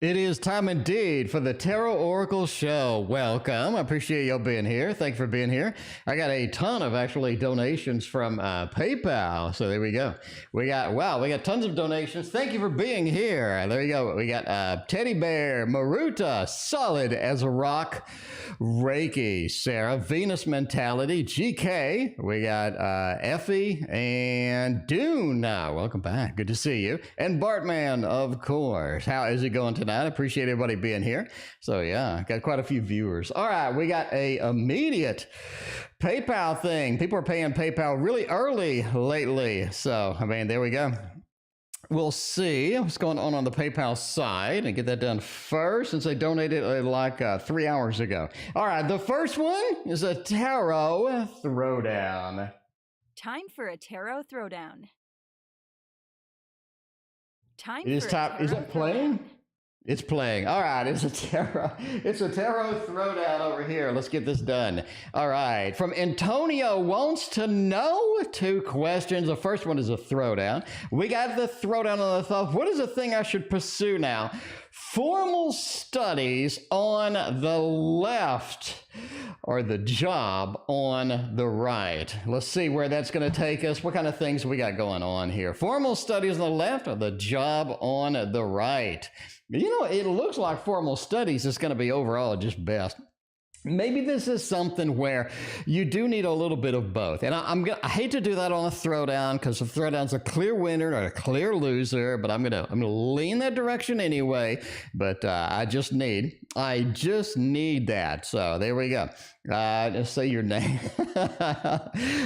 It is time indeed for the Tarot Oracle Show. Welcome. I appreciate y'all being here. Thank you for being here. I got a ton of actually donations from PayPal. So there we go. We got tons of donations. Thank you for being here. There you go. We got Teddy Bear, Maruta, Solid as a Rock, Reiki, Sarah, Venus Mentality, GK. We got Effie and Dune. Welcome back. Good to see you. And Bartman, of course. How is it going tonight? I appreciate everybody being here. So yeah, got quite a few viewers. All right, we got a immediate PayPal thing. People are paying PayPal really early lately. So, I mean, there we go. We'll see what's going on the PayPal side and get that done first since they donated like 3 hours ago. All right, the first one is a tarot throwdown. Time for a tarot throwdown. Is that playing? It's playing. All right, it's a tarot throwdown over here. Let's get this done. All right, from Antonio wants to know 2 questions. The first one is a throwdown. We got the throwdown on the thought. What is the thing I should pursue now? Formal studies on the left or the job on the right. Let's see where that's going to take us. What kind of things we got going on here? Formal studies on the left or the job on the right? You know, it looks like formal studies is going to be overall just best. Maybe this is something where you do need a little bit of both. And I hate to do that on a throwdown because the throwdown's a clear winner or a clear loser, but I'm gonna lean that direction anyway. But I just need that. So there we go. Just say your name.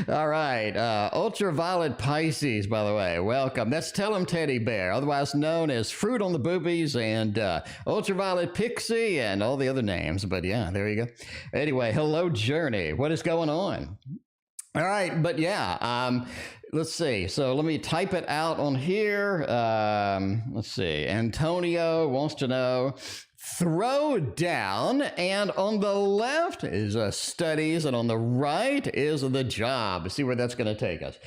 All right. Ultraviolet Pisces, by the way. Welcome. That's Tell 'em Teddy Bear, otherwise known as Fruit on the Boobies and Ultraviolet Pixie and all the other names. But yeah, there you go. Anyway, hello, Journey. What is going on? All right. But yeah, let's see. So let me type it out on here. Let's see. Antonio wants to know. Throw down, and on the left is studies, and on the right is the job. See where that's going to take us.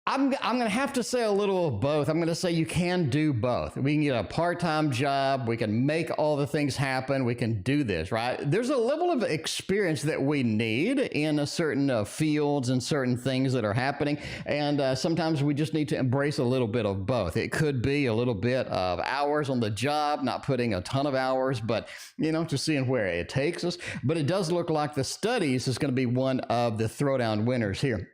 I'm going to have to say a little of both. I'm going to say you can do both. We can get a part-time job. We can make all the things happen. We can do this, right? There's a level of experience that we need in certain fields and certain things that are happening. And sometimes we just need to embrace a little bit of both. It could be a little bit of hours on the job, not putting a ton of hours, but, you know, just seeing where it takes us. But it does look like the studies is going to be one of the throwdown winners here.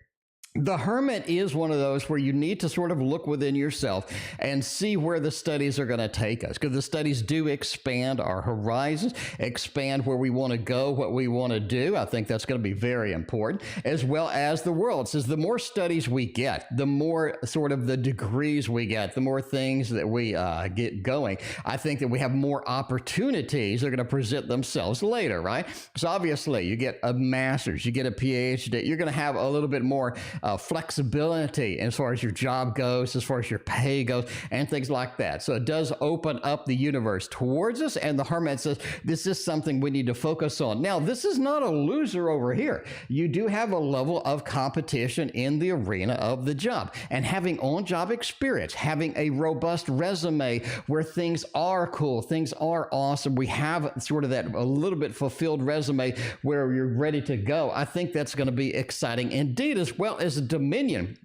The Hermit is one of those where you need to sort of look within yourself and see where the studies are going to take us, because the studies do expand our horizons, expand where we want to go, what we want to do. I think that's going to be very important, as well as the world. It says the more studies we get, the more sort of the degrees we get, the more things that we get going. I think that we have more opportunities that are going to present themselves later, right? So obviously you get a master's, you get a PhD, you're going to have a little bit more flexibility as far as your job goes, as far as your pay goes, and things like that. So it does open up the universe towards us, and the Hermit says this is something we need to focus on. Now, this is not a loser over here. You do have a level of competition in the arena of the job, and having on-job experience, having a robust resume where things are cool, things are awesome. We have sort of that a little bit fulfilled resume where you're ready to go. I think that's going to be exciting indeed, as well as Dominion.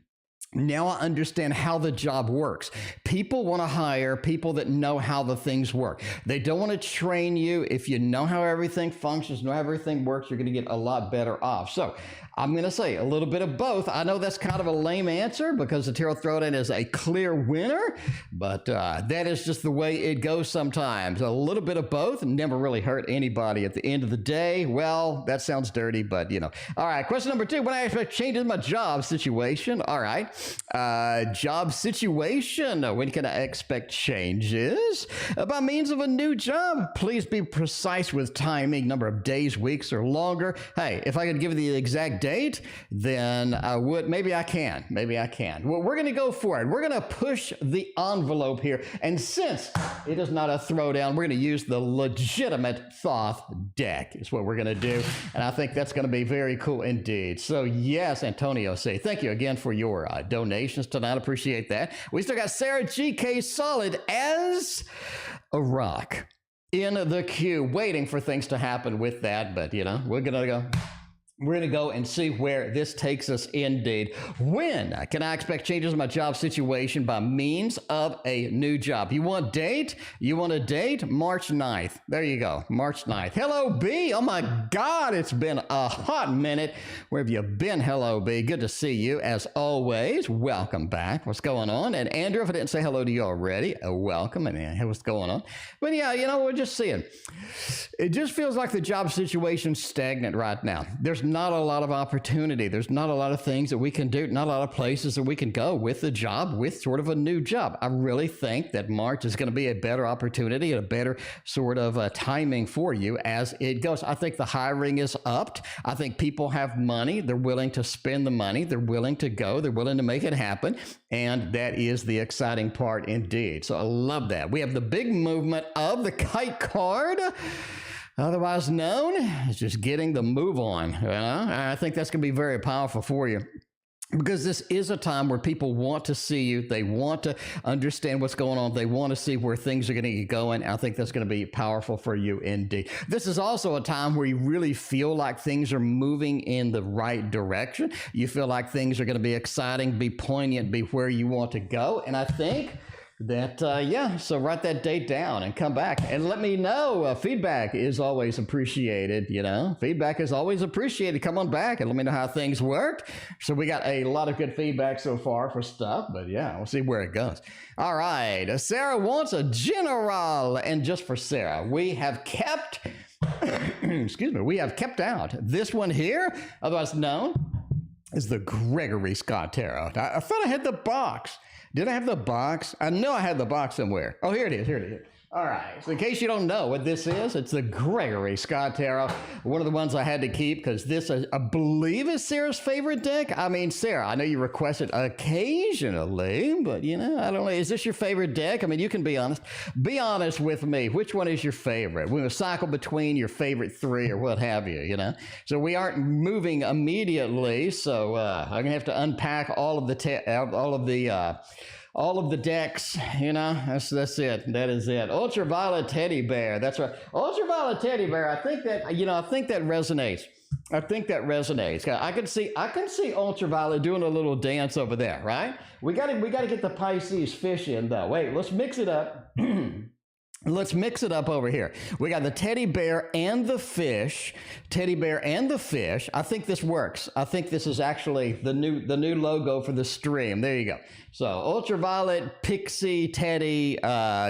Now I understand how the job works. People want to hire people that know how the things work. They don't want to train you. If you know how everything functions, know how everything works, you're going to get a lot better off. So I'm going to say a little bit of both. I know that's kind of a lame answer because the Tarot Throwdown is a clear winner, but that is just the way it goes sometimes. A little bit of both never really hurt anybody at the end of the day. Well, that sounds dirty, but you know. All right, question number 2. When I expect changes in my job situation. All right. Job situation. When can I expect changes? By means of a new job. Please be precise with timing, number of days, weeks, or longer. Hey, if I could give you the exact date, then I would. Maybe I can. Maybe I can. Well, we're going to go for it. We're going to push the envelope here. And since it is not a throwdown, we're going to use the legitimate Thoth deck is what we're going to do. And I think that's going to be very cool indeed. So yes, Antonio C, thank you again for your donations tonight. Appreciate that. We still got Sarah GK solid as a rock in the queue, waiting for things to happen with that. But you know, we're going to go and see where this takes us indeed. When can I expect changes in my job situation by means of a new job? You want date? You want a date? March 9th. There you go. March 9th. Hello, B. Oh my God, it's been a hot minute. Where have you been? Hello, B. Good to see you as always. Welcome back. What's going on? And Andrew, if I didn't say hello to you already, welcome. And hey, what's going on? But yeah, you know, we're just seeing. It just feels like the job situation's stagnant right now. There's not a lot of opportunity. There's not a lot of things that we can do, not a lot of places that we can go with the job, with sort of a new job. I really think that March is going to be a better opportunity and a better sort of timing for you as it goes. I think the hiring is upped. I think people have money. They're willing to spend the money. They're willing to go. They're willing to make it happen. And that is the exciting part indeed. So I love that. We have the big movement of the kite card, otherwise known as just getting the move on. You know? I think that's going to be very powerful for you, because this is a time where people want to see you. They want to understand what's going on. They want to see where things are going to get going. I think that's going to be powerful for you indeed. This is also a time where you really feel like things are moving in the right direction. You feel like things are going to be exciting, be poignant, be where you want to go. And I think that, yeah, so write that date down and come back and let me know. Feedback is always appreciated, you know. Feedback is always appreciated. Come on back and let me know how things worked. So we got a lot of good feedback so far for stuff, but yeah, we'll see where it goes. All right, Sarah wants a general, and just for Sarah, we have kept, excuse me, we have kept out this one here, otherwise known as the Gregory Scott Tarot. I thought I had the box. Did I have the box? I know I had the box somewhere. Oh, here it is. Here it is. All right. So in case you don't know what this is, it's the Gregory Scott Tarot. One of the ones I had to keep because this, I believe, is Sarah's favorite deck. I mean, Sarah, I know you request it occasionally, but, you know, I don't know. Is this your favorite deck? I mean, you can be honest. Be honest with me. Which one is your favorite? We're going to cycle between your favorite three or what have you, you know? So we aren't moving immediately, so I'm going to have to unpack all of the decks, you know. That's it. That is it. Ultraviolet teddy bear. That's right. Ultraviolet teddy bear. I think that, you know, I think that resonates. I think that resonates. I can see Ultraviolet doing a little dance over there, right? We got to get the Pisces fish in though. Wait, let's mix it up. Let's mix it up over here. We got the teddy bear and the fish. Teddy bear and the fish. I think this works. I think this is actually the new logo for the stream. There you go. So ultraviolet, pixie, teddy,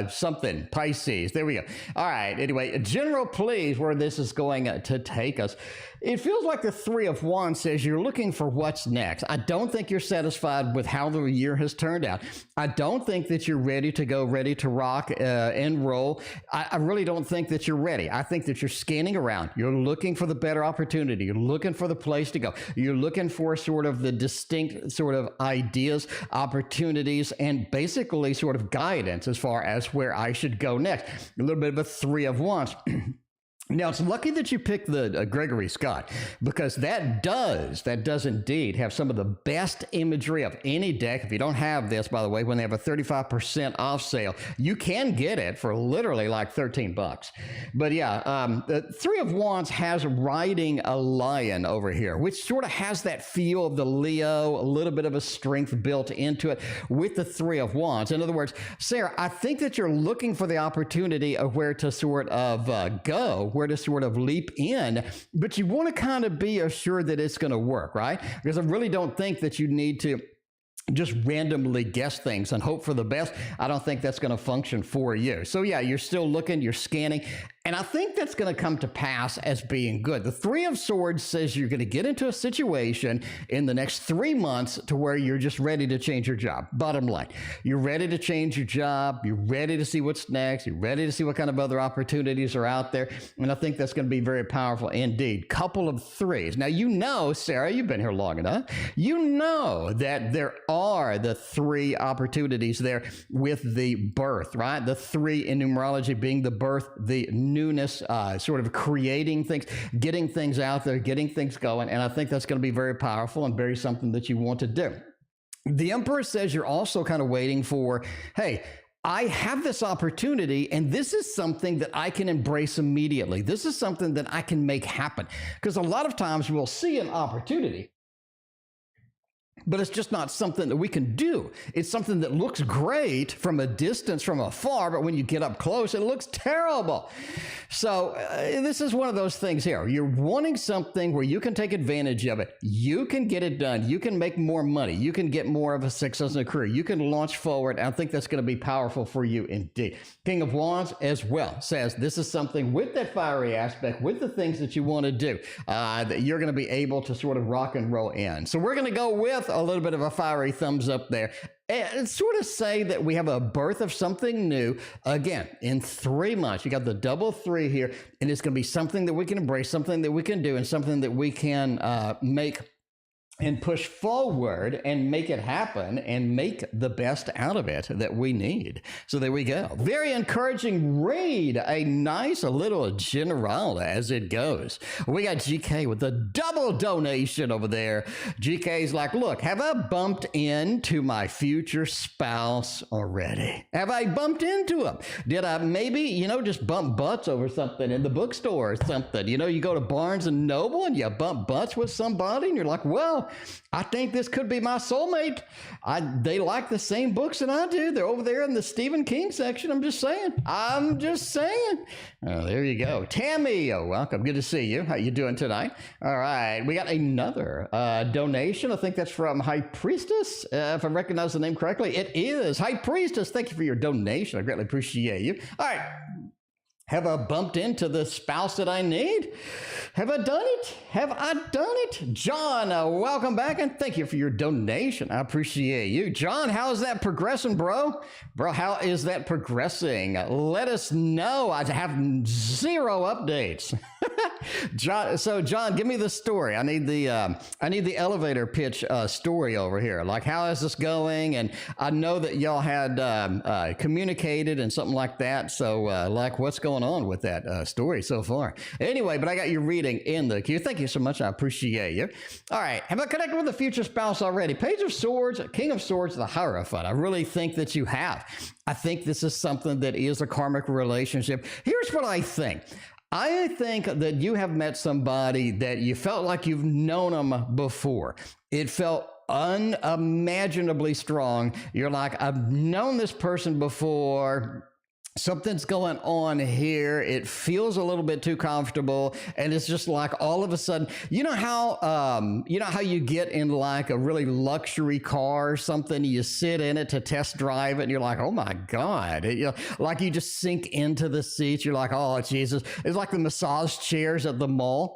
something, Pisces. There we go. All right. Anyway, general please, where this is going to take us. It feels like the Three of Wands says you're looking for what's next. I don't think you're satisfied with how the year has turned out. I don't think that you're ready to go, ready to rock and roll. I really don't think that you're ready. I think that you're scanning around. You're looking for the better opportunity. You're looking for the place to go. You're looking for sort of the distinct sort of ideas, opportunities, and basically sort of guidance as far as where I should go next. A little bit of a Three of Wands. Now, it's lucky that you picked the Gregory Scott, because that does indeed have some of the best imagery of any deck. If you don't have this, by the way, when they have a 35% off sale, you can get it for literally like $13. But yeah, the Three of Wands has riding a lion over here, which sort of has that feel of the Leo, a little bit of a strength built into it with the Three of Wands. In other words, Sarah, I think that you're looking for the opportunity of where to sort of go, where to sort of leap in, but you want to kind of be assured that it's going to work, right? Because I really don't think that you need to just randomly guess things and hope for the best. I don't think that's going to function for you. So yeah, you're still looking, you're scanning, and I think that's going to come to pass as being good. The Three of Swords says you're going to get into a situation in the next 3 months to where you're just ready to change your job. Bottom line, you're ready to change your job. You're ready to see what's next. You're ready to see what kind of other opportunities are out there. And I think that's going to be very powerful indeed. Couple of threes. Now, you know, Sarah, you've been here long enough. You know that there are the three opportunities there with the birth, right? The three in numerology being the birth, the newness, sort of creating things, getting things out there, getting things going. And I think that's going to be very powerful and very something that you want to do. The Emperor says you're also kind of waiting for, hey, I have this opportunity, and this is something that I can embrace immediately. This is something that I can make happen. Because a lot of times we'll see an opportunity, but it's just not something that we can do. It's something that looks great from a distance, from afar, but when you get up close, it looks terrible. So this is one of those things here. You're wanting something where you can take advantage of it. You can get it done. You can make more money. You can get more of a success in a career. You can launch forward. I think that's going to be powerful for you indeed. King of Wands as well says this is something with that fiery aspect, with the things that you want to do, that you're going to be able to sort of rock and roll in. So we're going to go with a little bit of a fiery thumbs up there and sort of say that we have a birth of something new again in 3 months. You got the double three here, and it's going to be something that we can embrace, something that we can do, and something that we can make and push forward and make it happen and make the best out of it that we need. So there we go. Very encouraging read. A nice little general as it goes. We got GK with a double donation over there. GK's like, look, have I bumped into my future spouse already? Have I bumped into him? Did I maybe, just bump butts over something in the bookstore or something? You go to Barnes and Noble and you bump butts with somebody and you're like, well, I think this could be my soulmate. They like the same books that I do. They're over there in the Stephen King section. I'm just saying. Oh, there you go. Tammy, welcome. Good to see you. How you doing tonight? All right. We got another donation. I think that's from High Priestess, if I recognize the name correctly. It is. High Priestess, thank you for your donation. I greatly appreciate you. All right. Have I bumped into the spouse that I need? Have I done it? Have I done it? John, welcome back, and thank you for your donation. I appreciate you. John, how's that progressing, bro? Bro, how is that progressing? Let us know. I have 0 updates. John, give me the story. I need the elevator pitch story over here. Like, how is this going? And I know that y'all had communicated and something like that. So, like, what's going on with that story so far? Anyway, but I got your reading in the queue. Thank you so much. I appreciate you. All right. Have I connected with the future spouse already? Page of Swords, King of Swords, the Hierophant. I really think that you have. I think this is something that is a karmic relationship. Here's what I think. I think that you have met somebody that you felt like you've known them before. It felt unimaginably strong. You're like, I've known this person before. something's going on here. It feels a little bit too comfortable, and it's just like all of a sudden, you know how you get in like a really luxury car or something, you sit in it to test drive it, and you're like, oh my God, like you just sink into the seats. You're like, oh Jesus. It's like the massage chairs at the mall.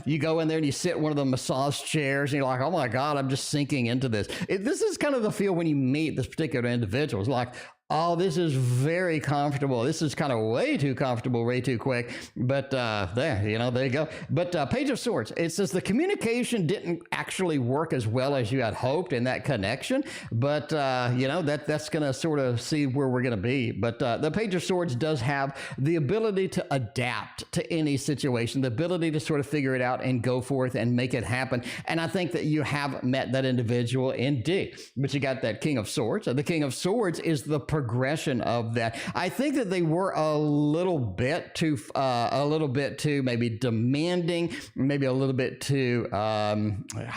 You go in there and you sit in one of the massage chairs, and you're like, oh my God, I'm just sinking into this. This is kind of the feel when you meet this particular individual. It's like, oh, this is very comfortable. This is kind of way too comfortable, way too quick. But there you go. But Page of Swords, it says the communication didn't actually work as well as you had hoped in that connection. But, that's going to sort of see where we're going to be. But the Page of Swords does have the ability to adapt to any situation, the ability to sort of figure it out and go forth and make it happen. And I think that you have met that individual indeed. But you got that King of Swords. The King of Swords is the progression of that. I think that they were a little bit too maybe demanding, maybe a little bit too, I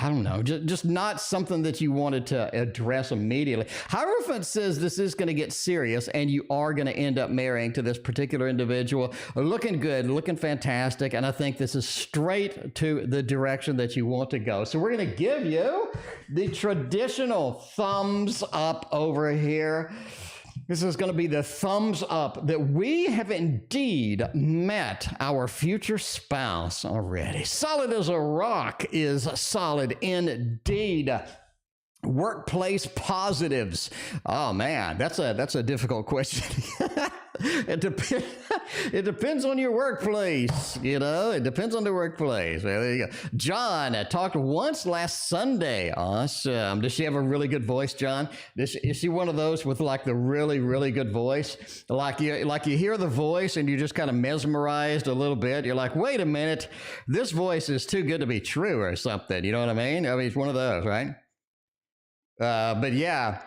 don't know, just not something that you wanted to address immediately. Hierophant says this is going to get serious, and you are going to end up marrying to this particular individual. Looking good, looking fantastic, and I think this is straight to the direction that you want to go. So we're going to give you the traditional thumbs up over here. This is going to be the thumbs up that we have indeed met our future spouse already. Solid as a rock is solid indeed. Workplace positives. Oh man, that's a difficult question. It depends on your workplace, it depends on the workplace. Well, there you go. John talked once last Sunday. Awesome. Does she have a really good voice, John? Is she one of those with like the really, really good voice? Like you hear the voice and you're just kind of mesmerized a little bit. You're like, wait a minute, this voice is too good to be true or something. You know what I mean? I mean, it's one of those, right? But yeah.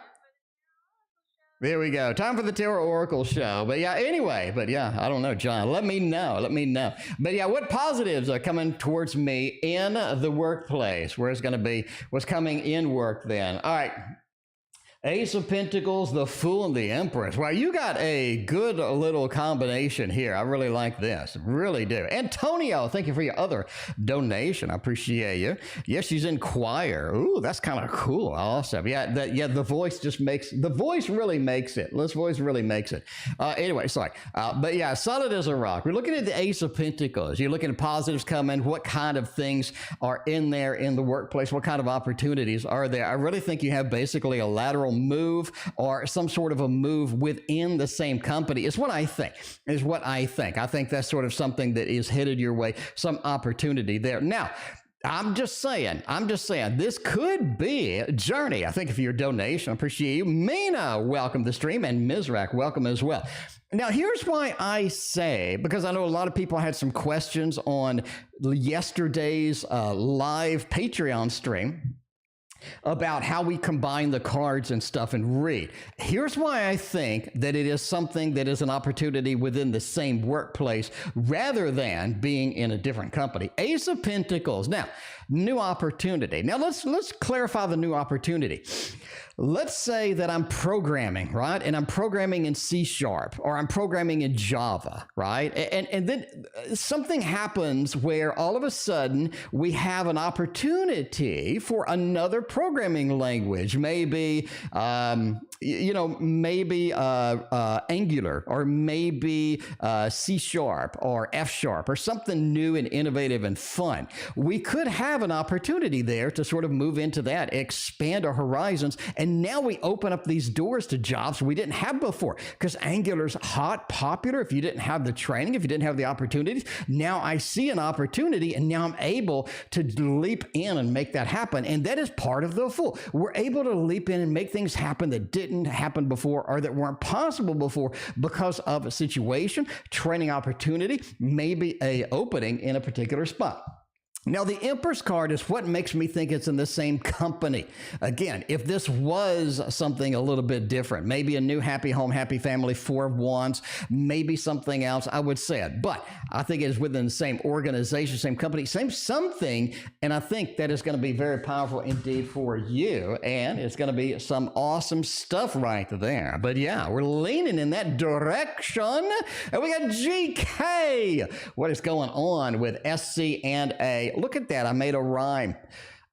There we go. Time for the Tarot Oracle show. But yeah, anyway, I don't know, John. Let me know. But yeah, what positives are coming towards me in the workplace? Where it's going to be, what's coming in work then? All right. Ace of Pentacles, the Fool, and the Empress. Wow, you got a good little combination here. I really like this. Really do. Antonio, thank you for your other donation. I appreciate you. Yes, she's in choir. Ooh, that's kind of cool. Awesome. Yeah, the voice really makes it. This voice really makes it. Anyway, sorry. But yeah, solid as a rock. We're looking at the Ace of Pentacles. You're looking at positives coming. What kind of things are in there in the workplace? What kind of opportunities are there? I really think you have basically a lateral move or some sort of a move within the same company is what I think. I think that's sort of something that is headed your way, some opportunity there. Now, I'm just saying, this could be a journey. I think if your donation, I appreciate you. Mina, welcome to the stream, and Mizrak, welcome as well. Now, here's why I say, because I know a lot of people had some questions on yesterday's live Patreon stream about how we combine the cards and stuff and read. Here's why I think that it is something that is an opportunity within the same workplace rather than being in a different company. Ace of Pentacles. Now, new opportunity. Now, let's clarify the new opportunity. Let's say that I'm programming, right? And I'm programming in C# or I'm programming in Java, right? And then something happens where all of a sudden we have an opportunity for another programming language, maybe, Angular or maybe C# or F# or something new and innovative and fun. We could have an opportunity there to sort of move into that, expand our horizons. And now we open up these doors to jobs we didn't have before because Angular's hot, popular. If you didn't have the training, if you didn't have the opportunities, now I see an opportunity and now I'm able to leap in and make that happen. And that is part of the Fool. We're able to leap in and make things happen that didn't happen before or that weren't possible before because of a situation, training opportunity, maybe a opening in a particular spot. Now, the Empress card is what makes me think it's in the same company. Again, if this was something a little bit different, maybe a new happy home, happy family, Four of Wands, maybe something else, I would say it. But I think it is within the same organization, same company, same something. And I think that is going to be very powerful indeed for you. And it's going to be some awesome stuff right there. But yeah, we're leaning in that direction. And we got GK. What is going on with S.C and A? Look at that. I made a rhyme.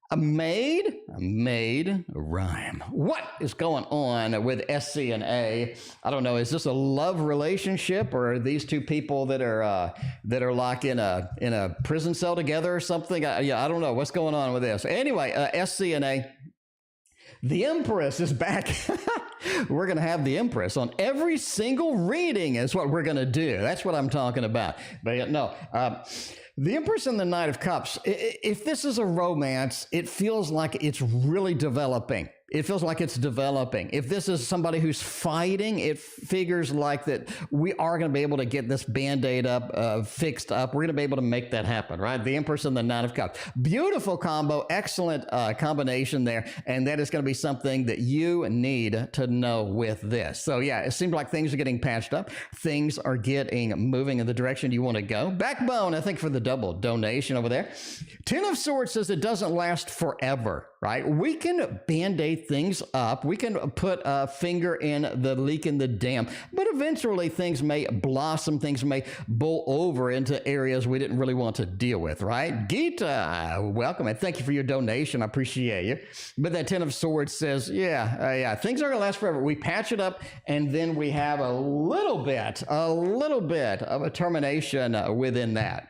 I made a rhyme. What is going on with S.C and A? I don't know. Is this a love relationship, or are these two people that are locked in a prison cell together or something? I don't know. What's going on with this? Anyway, S.C and A. The Empress is back. We're going to have the Empress on every single reading is what we're going to do. That's what I'm talking about. But no, the Empress and the Knight of Cups, if this is a romance, it feels like it's really developing. It feels like it's developing. If this is somebody who's fighting, it figures like that we are going to be able to get this Band-Aid up, fixed up. We're going to be able to make that happen, right? The Empress and the Knight of Cups. Beautiful combo, excellent combination there. And that is going to be something that you need to know with this. So yeah, it seems like things are getting patched up. Things are getting moving in the direction you want to go. Backbone, I think, for the double donation over there. Ten of Swords says it doesn't last forever, right? We can Band-Aid things up. We can put a finger in the leak in the dam, but eventually things may blossom, things may bowl over into areas we didn't really want to deal with, right? Gita, welcome, and thank you for your donation. I appreciate you. But that Ten of Swords says, yeah, things aren't gonna last forever. We patch it up, and then we have a little bit of a termination within that.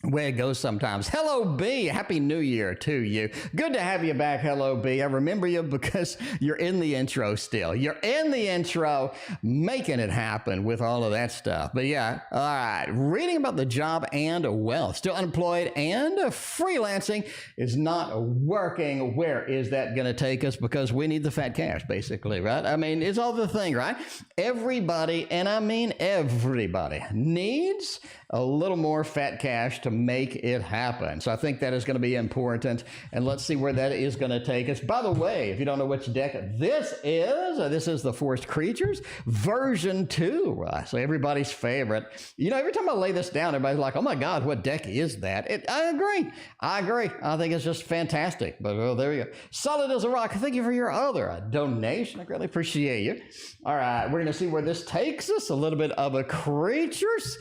Way it goes sometimes. Hello, B. Happy New Year to you. Good to have you back. Hello, B. I remember you because you're in the intro still. You're in the intro, making it happen with all of that stuff. But yeah, all right. Reading about the job and wealth. Still unemployed and freelancing is not working. Where is that going to take us? Because we need the fat cash, basically, right? I mean, it's all the thing, right? Everybody, and I mean everybody, needs a little more fat cash to make it happen. So I think that is going to be important. And let's see where that is going to take us. By the way, if you don't know which deck this is the Forest Creatures version 2. So everybody's favorite. You know, every time I lay this down, everybody's like, oh my God, what deck is that? I agree. I think it's just fantastic. But oh, there you go. Solid as a rock. Thank you for your other donation. I greatly appreciate you. All right, we're going to see where this takes us. A little bit of a creatures.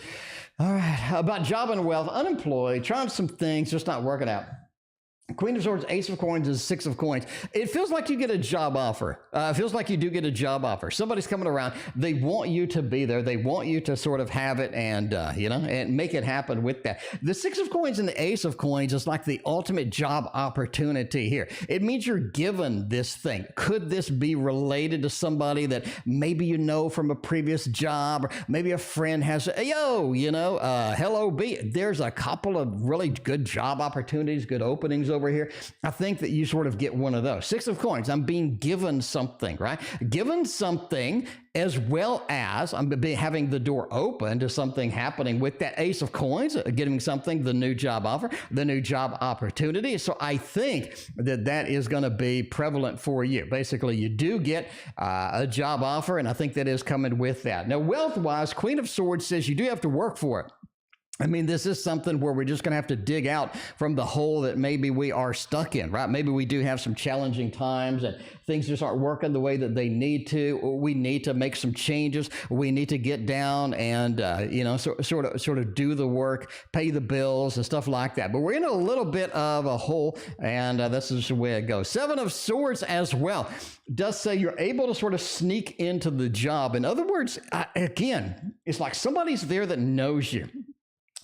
All right, about job and wealth, unemployed, trying some things, just not working out. Queen of Swords, Ace of Coins is Six of Coins. It feels like you get a job offer. It feels like you do get a job offer. Somebody's coming around. They want you to be there. They want you to sort of have it and, and make it happen with that. The Six of Coins and the Ace of Coins is like the ultimate job opportunity here. It means you're given this thing. Could this be related to somebody that maybe you know from a previous job, or maybe a friend has, hello, B. There's a couple of really good job opportunities, good openings over here. I think that you sort of get one of those. Six of Coins, I'm being given something, right? Given something, as well as I'm having the door open to something happening with that Ace of Coins, getting something, the new job offer, the new job opportunity. So I think that is going to be prevalent for you. Basically, you do get a job offer, and I think that is coming with that. Now, wealth-wise, Queen of Swords says you do have to work for it. I mean, this is something where we're just going to have to dig out from the hole that maybe we are stuck in, right? Maybe we do have some challenging times and things just aren't working the way that they need to. We need to make some changes. We need to get down and, sort of do the work, pay the bills and stuff like that. But we're in a little bit of a hole, and this is the way it goes. Seven of Swords as well does say you're able to sort of sneak into the job. In other words, again, it's like somebody's there that knows you.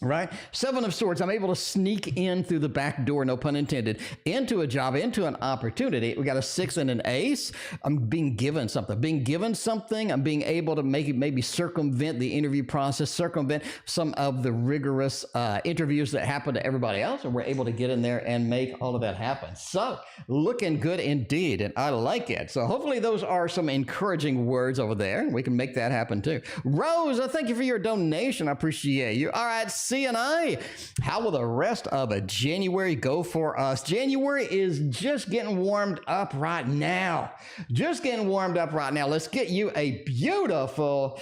Right? Seven of Swords, I'm able to sneak in through the back door, no pun intended, into a job, into an opportunity. We got a Six and an Ace. I'm being given something. I'm being able to maybe circumvent the interview process, circumvent some of the rigorous interviews that happen to everybody else, and we're able to get in there and make all of that happen. So, looking good indeed, and I like it. So, hopefully those are some encouraging words over there. We can make that happen too. Rose, thank you for your donation. I appreciate you. All right, S.C and I. How will the rest of January go for us? January is just getting warmed up right now. Just getting warmed up right now. Let's get you a beautiful,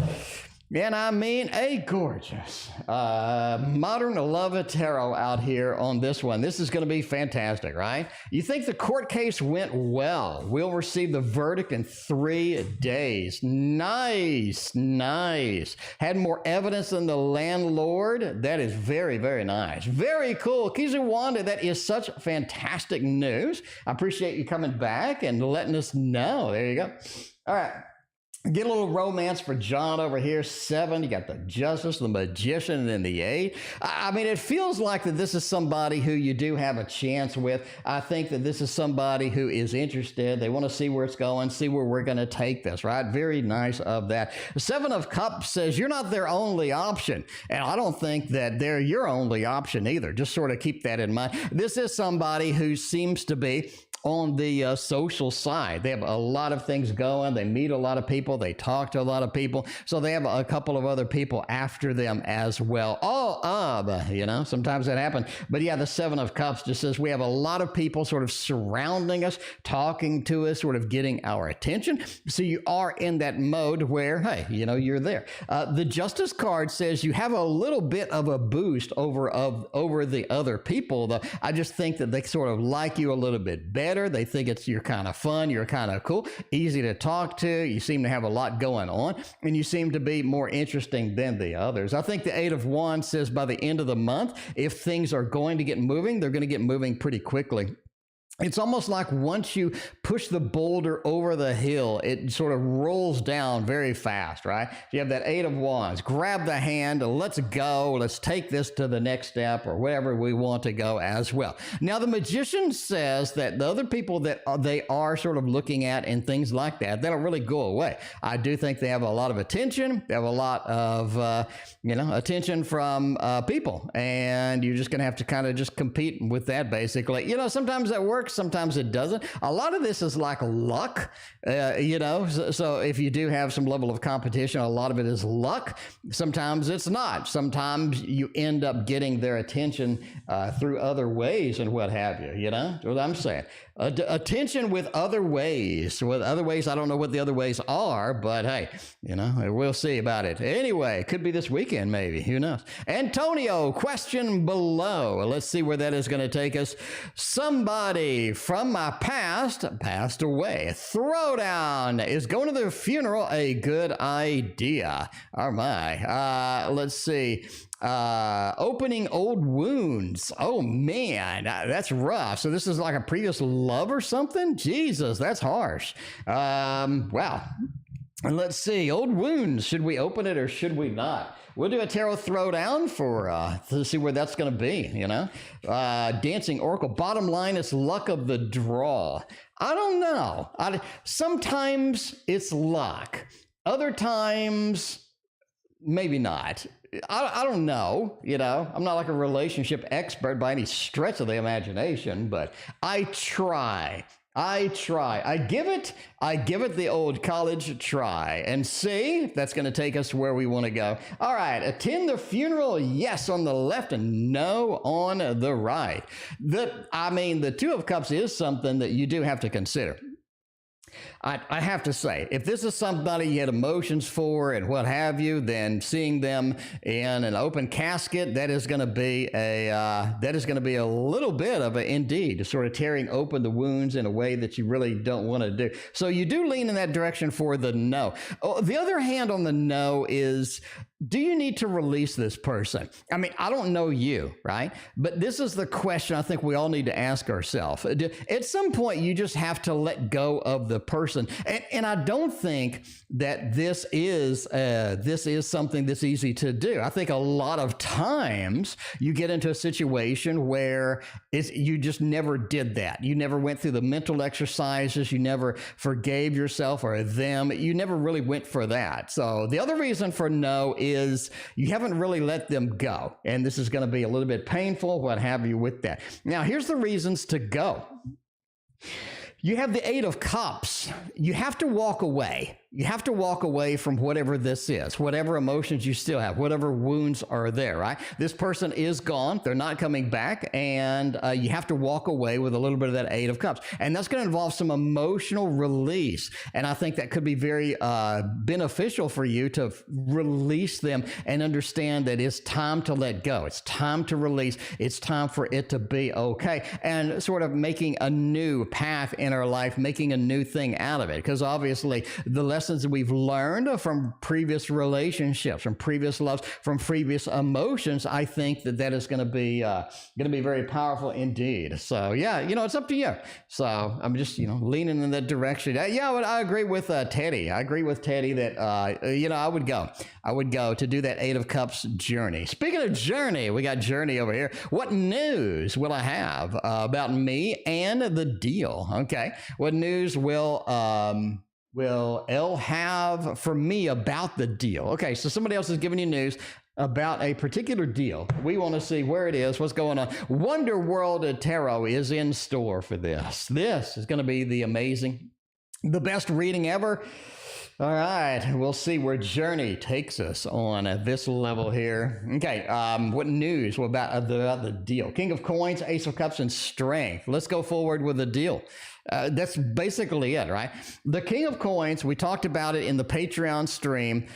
and I mean a gorgeous, modern love tarot out here on this one. This is going to be fantastic, right? You think the court case went well. We'll receive the verdict in 3 days. Nice, nice. Had more evidence than the landlord. That is very, very nice. Very cool. Kizuwanda, that is such fantastic news. I appreciate you coming back and letting us know. There you go. All right. Get a little romance for John over here. 7, you got the Justice, the Magician, and then the 8. I mean, it feels like that this is somebody who you do have a chance with. I think that this is somebody who is interested. They want to see where it's going, see where we're going to take this, right? Very nice of that. 7 of Cups says you're not their only option. And I don't think that they're your only option either. Just sort of keep that in mind. This is somebody who seems to be on the social side. They have a lot of things going. They meet a lot of people. They talk to a lot of people. So they have a couple of other people after them as well. Sometimes that happens. But yeah, the 7 of Cups just says we have a lot of people sort of surrounding us, talking to us, sort of getting our attention. So you are in that mode where, hey, you're there. The Justice card says you have a little bit of a boost over the other people, though. I just think that they sort of like you a little bit better. They think you're kind of fun, you're kind of cool, easy to talk to, you seem to have a lot going on, and you seem to be more interesting than the others. I think the 8 of Wands says by the end of the month, if things are going to get moving, they're going to get moving pretty quickly. It's almost like once you push the boulder over the hill, it sort of rolls down very fast, right? You have that 8 of Wands. Grab the hand, let's go, let's take this to the next step or wherever we want to go as well. Now, the Magician says that the other people that they are sort of looking at and things like that, they don't really go away. I do think they have a lot of attention. They have a lot of, attention from people, and you're just going to have to kind of just compete with that, basically. Sometimes that works. Sometimes it doesn't. A lot of this is like luck, so if you do have some level of competition, a lot of it is luck. Sometimes it's not. Sometimes you end up getting their attention through other ways and what have you, That's what I'm saying. Attention with other ways. With other ways, I don't know what the other ways are, but hey, we'll see about it. Anyway, could be this weekend maybe. Who knows? Antonio, question below. Let's see where that is going to take us. Somebody from my past passed away. Throwdown. Is going to the funeral a good idea? Oh my. Let's see. Opening old wounds. Oh man, that's rough. So this is like a previous love or something? Jesus, that's harsh. Wow. And let's see, old wounds. Should we open it or should we not? We'll do a tarot throwdown to see where that's going to be, Dancing Oracle. Bottom line is luck of the draw. I don't know. Sometimes it's luck. Other times, maybe not. I don't know, I'm not like a relationship expert by any stretch of the imagination, but I try. I give it the old college try and see if that's going to take us where we want to go. All right. Attend the funeral. Yes, on the left and no on the right. The 2 of Cups is something that you do have to consider. I have to say, if this is somebody you had emotions for and what have you, then seeing them in an open casket, that is going to be a little bit of a, indeed, sort of tearing open the wounds in a way that you really don't want to do. So you do lean in that direction for the no. The other hand on the no is, do you need to release this person? I mean, I don't know you, right? But this is the question I think we all need to ask ourselves. At some point, you just have to let go of the person. And I don't think that this is something that's easy to do. I think a lot of times you get into a situation where you just never did that. You never went through the mental exercises. You never forgave yourself or them. You never really went for that. So the other reason for no is you haven't really let them go. And this is going to be a little bit painful, what have you with that. Now, here's the reasons to go. You have the 8 of Cups. You have to walk away. you have to walk away from whatever this is, whatever emotions you still have, whatever wounds are there, right? This person is gone. They're not coming back. And you have to walk away with a little bit of that Eight of Cups. And that's going to involve some emotional release. And I think that could be very beneficial for you to release them and understand that it's time to let go. It's time to release. It's time for it to be okay. And sort of making a new path in our life, making a new thing out of it. Because obviously the lessons that we've learned from previous relationships, from previous loves, from previous emotions, I think that that is going to be very powerful indeed. So yeah, it's up to you. So I'm just leaning in that direction. Yeah, I agree with Teddy. I agree with Teddy that I would go to do that Eight of Cups journey. Speaking of journey, we got journey over here. What news will I have about me and the deal? Okay, what news will Elle have for me about the deal? Okay, so somebody else is giving you news about a particular deal. We want to see where it is, what's going on. Wonder World Tarot is in store for this. This is going to be the best reading ever. All right, we'll see where journey takes us on this level here. Okay, what news about the deal? King of Coins, Ace of Cups, and Strength. Let's go forward with the deal. That's basically it, right? The King of Coins, we talked about it in the Patreon stream.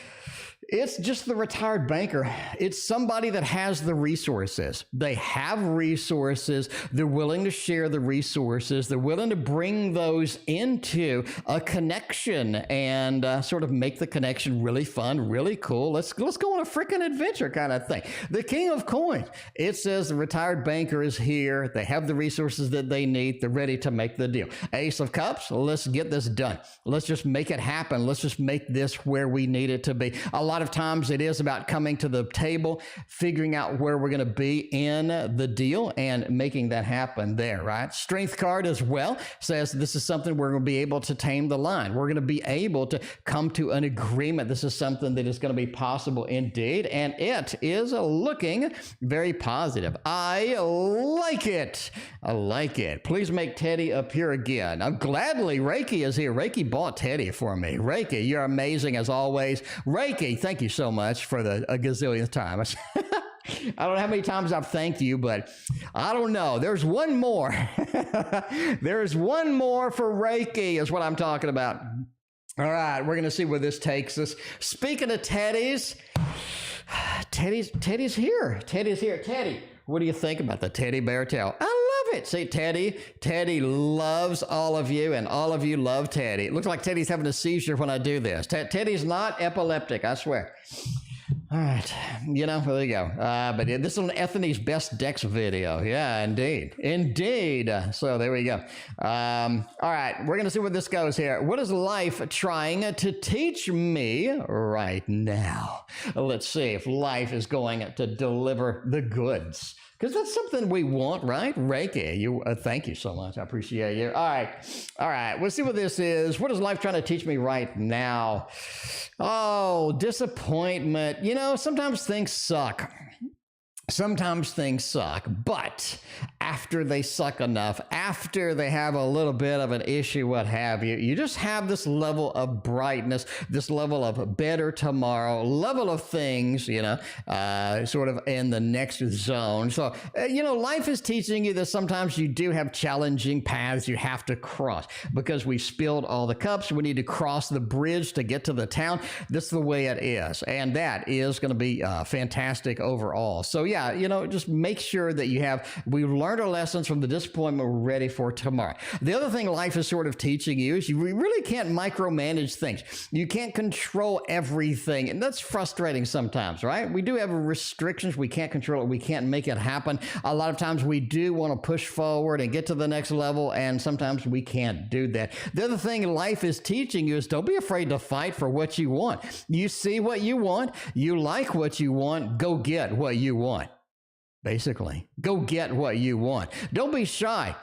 It's just the retired banker. It's somebody that has the resources. They have resources. They're willing to share the resources. They're willing to bring those into a connection and sort of make the connection really fun, really cool. Let's go on a freaking adventure kind of thing. The King of Coins. It says the retired banker is here. They have the resources that they need. They're ready to make the deal. Ace of Cups. Let's get this done. Let's just make it happen. Let's just make this where we need it to be. A lot of times it is about coming to the table, figuring out where we're going to be in the deal and making that happen there, right? Strength card as well says this is something we're going to be able to tame the line. We're going to be able to come to an agreement. This is something that is going to be possible indeed, and it is looking very positive. I like it. I like it. Please make Teddy appear again. I'm gladly. Reiki is here. Reiki bought Teddy for me. Reiki, you're amazing as always. Reiki, thank you so much for a gazillionth time. I don't know how many times I've thanked you, but I don't know. There's one more. There's one more for Reiki is what I'm talking about. All right, we're going to see where this takes us. Speaking of Teddy's here. Teddy's here. Teddy, what do you think about the teddy bear tale? I love it. See, Teddy loves all of you, and all of you love Teddy. It looks like Teddy's having a seizure when I do this. Teddy's not epileptic, I swear. All right, there you go. But this is on Anthony's Best Decks video. Yeah, indeed. So there we go. All right, we're going to see where this goes here. What is life trying to teach me right now? Let's see if life is going to deliver the goods. Because that's something we want, right? Reiki, thank you so much. I appreciate you. All right. We'll see what this is. What is life trying to teach me right now? Oh, disappointment. Sometimes things suck. But after they suck enough, after they have a little bit of an issue, what have you, you just have this level of brightness, this level of better tomorrow, level of things, sort of in the next zone. So, life is teaching you that sometimes you do have challenging paths you have to cross because we spilled all the cups. We need to cross the bridge to get to the town. This is the way it is. And that is going to be fantastic overall. So, yeah, just make sure that we've learned our lessons from the disappointment. We're ready for tomorrow. The other thing life is sort of teaching you is you really can't micromanage things. You can't control everything. And that's frustrating sometimes, right? We do have restrictions. We can't control it. We can't make it happen. A lot of times we do want to push forward and get to the next level. And sometimes we can't do that. The other thing life is teaching you is don't be afraid to fight for what you want. You see what you want. You like what you want. Go get what you want. Basically, go get what you want. Don't be shy.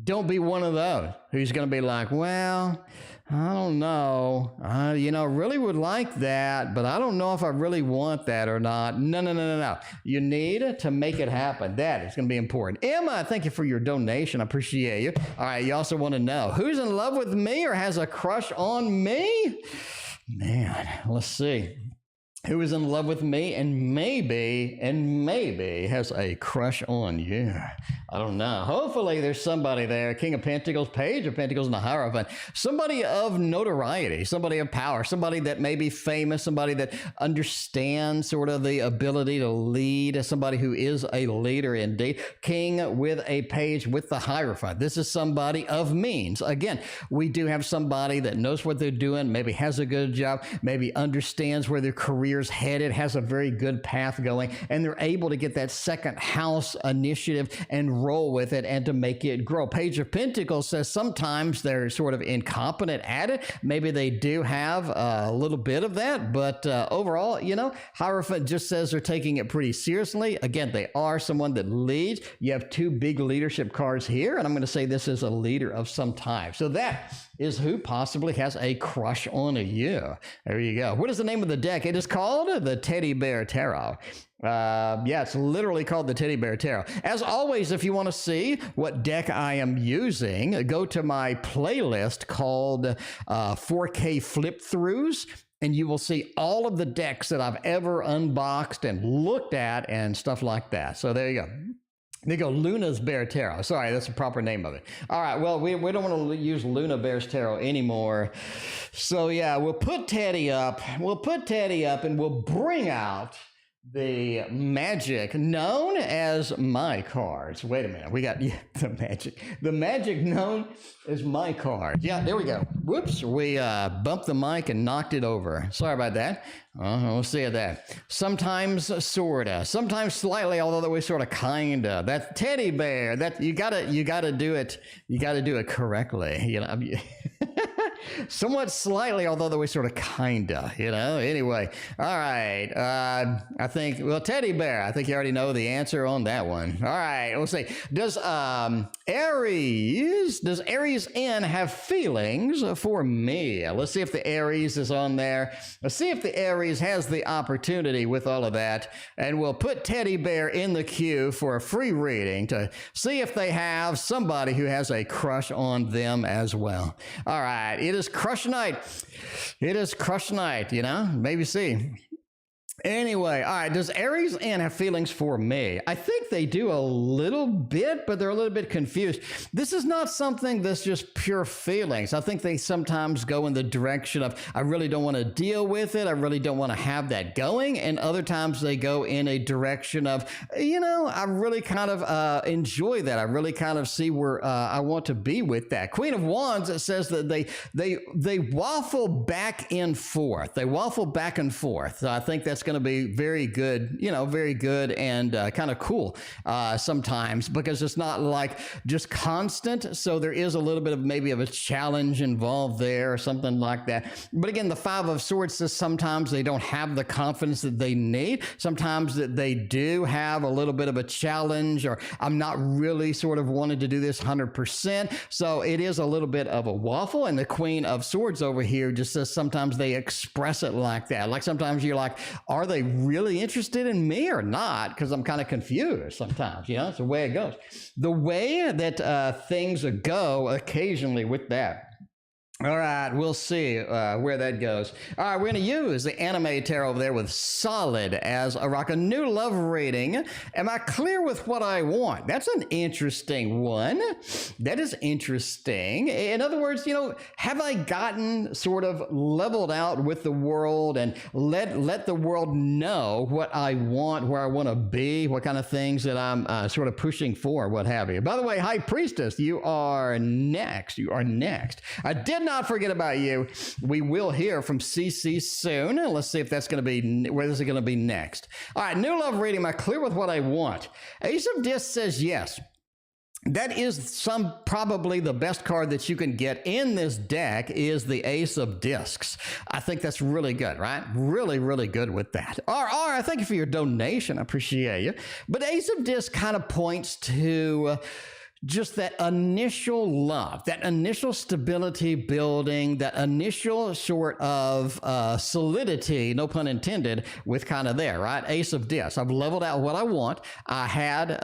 Don't be one of those who's going to be like, well, I don't know. Really would like that, but I don't know if I really want that or not. No. You need to make it happen. That is going to be important. Emma, thank you for your donation. I appreciate you. All right, you also want to know who's in love with me or has a crush on me? Man, let's see. Who is in love with me and maybe has a crush on you? I don't know. Hopefully there's somebody there. King of Pentacles, Page of Pentacles, and the Hierophant. Somebody of notoriety, somebody of power, somebody that may be famous, somebody that understands sort of the ability to lead, somebody who is a leader indeed. King with a Page with the Hierophant. This is somebody of means. Again, we do have somebody that knows what they're doing, maybe has a good job, maybe understands where their career headed, has a very good path going, and they're able to get that second house initiative and roll with it and to make it grow. Page of Pentacles says sometimes they're sort of incompetent at it. Maybe they do have a little bit of that, but overall, you know, Hierophant just says they're taking it pretty seriously. Again, they are someone that leads. You have two big leadership cards here, and I'm going to say this is a leader of some type. So that is who possibly has a crush on you. There you go. What is the name of the deck? It is called the Teddy Bear Tarot. Yeah, it's literally called the Teddy Bear Tarot. As always, if you want to see what deck I am using, go to my playlist called 4K Flip Throughs, and you will see all of the decks that I've ever unboxed and looked at and stuff like that. So there you go. They go Luna's Bear Tarot. Sorry, that's the proper name of it. All right, well, we don't want to use Luna Bear's Tarot anymore. So yeah, we'll put Teddy up. We'll put Teddy up and we'll bring out the magic known as my cards. Wait a minute. We got the magic. The magic known as my cards. Yeah, there we go. Whoops. We bumped the mic and knocked it over. Sorry about that. We'll see that. Sometimes sorta, sometimes slightly, although we sort of kinda. That teddy bear, that you gotta do it. You gotta do it correctly. You know, somewhat slightly, although we sort of kinda. You know. Anyway, all right. I think teddy bear. I think you already know the answer on that one. All right. We'll see. Does Aries N have feelings for me? Let's see if the Aries is on there. Let's see if the Aries has the opportunity with all of that, and we'll put teddy bear in the queue for a free reading to see if they have somebody who has a crush on them as well. All right, it is crush night. It is crush night, you know, maybe see. Anyway, all right, does Aries N have feelings for me? I think they do a little bit, but they're a little bit confused. This is not something that's just pure feelings. I think they sometimes go in the direction of, I really don't want to deal with it. I really don't want to have that going. And other times they go in a direction of, you know, I really kind of enjoy that. I really kind of see where I want to be with that. Queen of Wands, it says that they waffle back and forth. They waffle back and forth. So I think that's going to be very good, you know, very good and kind of cool sometimes, because it's not like just constant. So there is a little bit of maybe of a challenge involved there or something like that. But again, the Five of Swords says sometimes they don't have the confidence that they need. Sometimes that they do have a little bit of a challenge, or I'm not really sort of wanting to do this 100%. So it is a little bit of a waffle. And the Queen of Swords over here just says sometimes they express it like that. Like sometimes you're like, are they really interested in me or not? Because I'm kind of confused sometimes, you know, it's the way it goes. The way that things go occasionally with that. All right, we'll see where that goes. All right, we're going to use the anime tarot over there with Solid as a rock, a new love reading. Am I clear with what I want? That's an interesting one. That is interesting. In other words, you know, have I gotten sort of leveled out with the world and let the world know what I want, where I want to be, what kind of things that I'm sort of pushing for, what have you. By the way, High Priestess, you are next. You are next. I did not forget about you. We will hear from CC soon. Let's see if that's going to be, where is it going to be next? All right, new love reading. Am I clear with what I want? Ace of Discs says yes. That is probably the best card that you can get in this deck is the Ace of Discs. I think that's really good, right? Really, really good with that. I thank you for your donation. I appreciate you. But Ace of Discs kind of points to just that initial love, that initial stability building, that initial sort of solidity, no pun intended, with kind of there, right? Ace of Discs. I've leveled out what I want. I had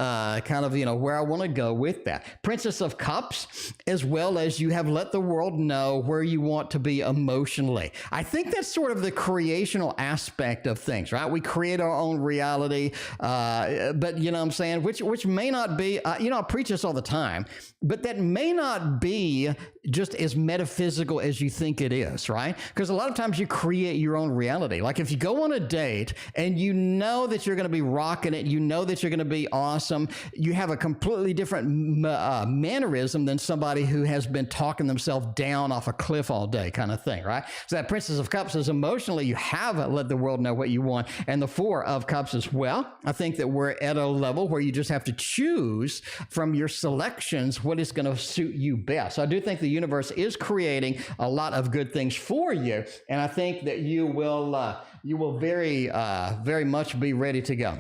kind of, where I want to go with that. Princess of Cups, as well as you have let the world know where you want to be emotionally. I think that's sort of the creational aspect of things, right? We create our own reality, but you know what I'm saying? Which may not be, I preach this all the time, but that may not be just as metaphysical as you think it is, right? Because a lot of times you create your own reality. Like if you go on a date and you know that you're going to be rocking it, you know that you're going to be awesome, you have a completely different mannerism than somebody who has been talking themselves down off a cliff all day kind of thing, right? So that Princess of Cups is emotionally, you have let the world know what you want. And the Four of Cups as well. I think that we're at a level where you just have to choose from your selections what is going to suit you best. So I do think the universe is creating a lot of good things for you, and I think that you will very much be ready to go.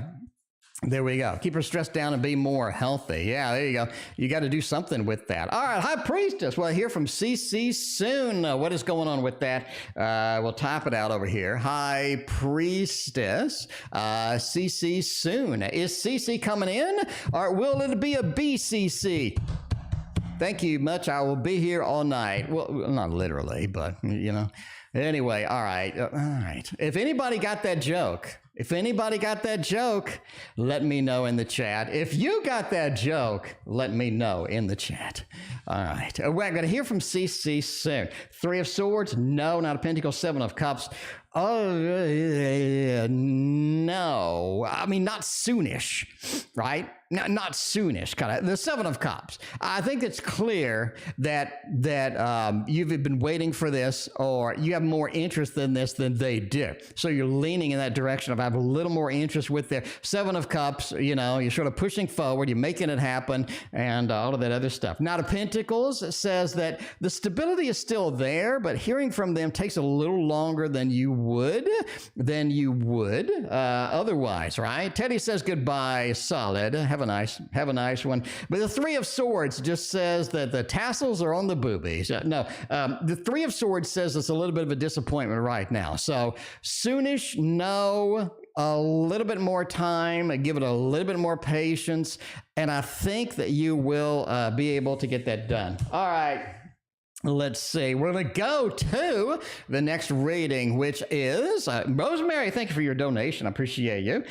There we go. Keep her stress down and be more healthy. Yeah, there you go. You got to do something with that. All right, hi, Priestess. Well, I hear from CC soon. What is going on with that? We'll type it out over here. Hi, Priestess. CC soon. Is CC coming in, or will it be a BCC? Thank you much. I will be here all night. Well, not literally, but, Anyway, all right. If anybody got that joke, let me know in the chat. If you got that joke, let me know in the chat. All right. We're going to hear from CC soon. Three of Swords? No, not a Pentacle. Seven of Cups. Oh, no. I mean, not soonish, right? Not soonish, kind of. The Seven of Cups. I think it's clear that you've been waiting for this, or you have more interest in this than they do. So you're leaning in that direction of I have a little more interest with their Seven of Cups. You're sort of pushing forward, you're making it happen, and all of that other stuff. Knight of Pentacles says that the stability is still there, but hearing from them takes a little longer than you would otherwise, right? Teddy says goodbye, solid. Have a nice one. But the Three of Swords just says that the tassels are on the boobies. The Three of Swords says it's a little bit of a disappointment right now. So soonish, no. A little bit more time, give it a little bit more patience, and I think that you will be able to get that done. All right. Let's see. We're going to go to the next reading, which is Rosemary. Thank you for your donation. I appreciate you.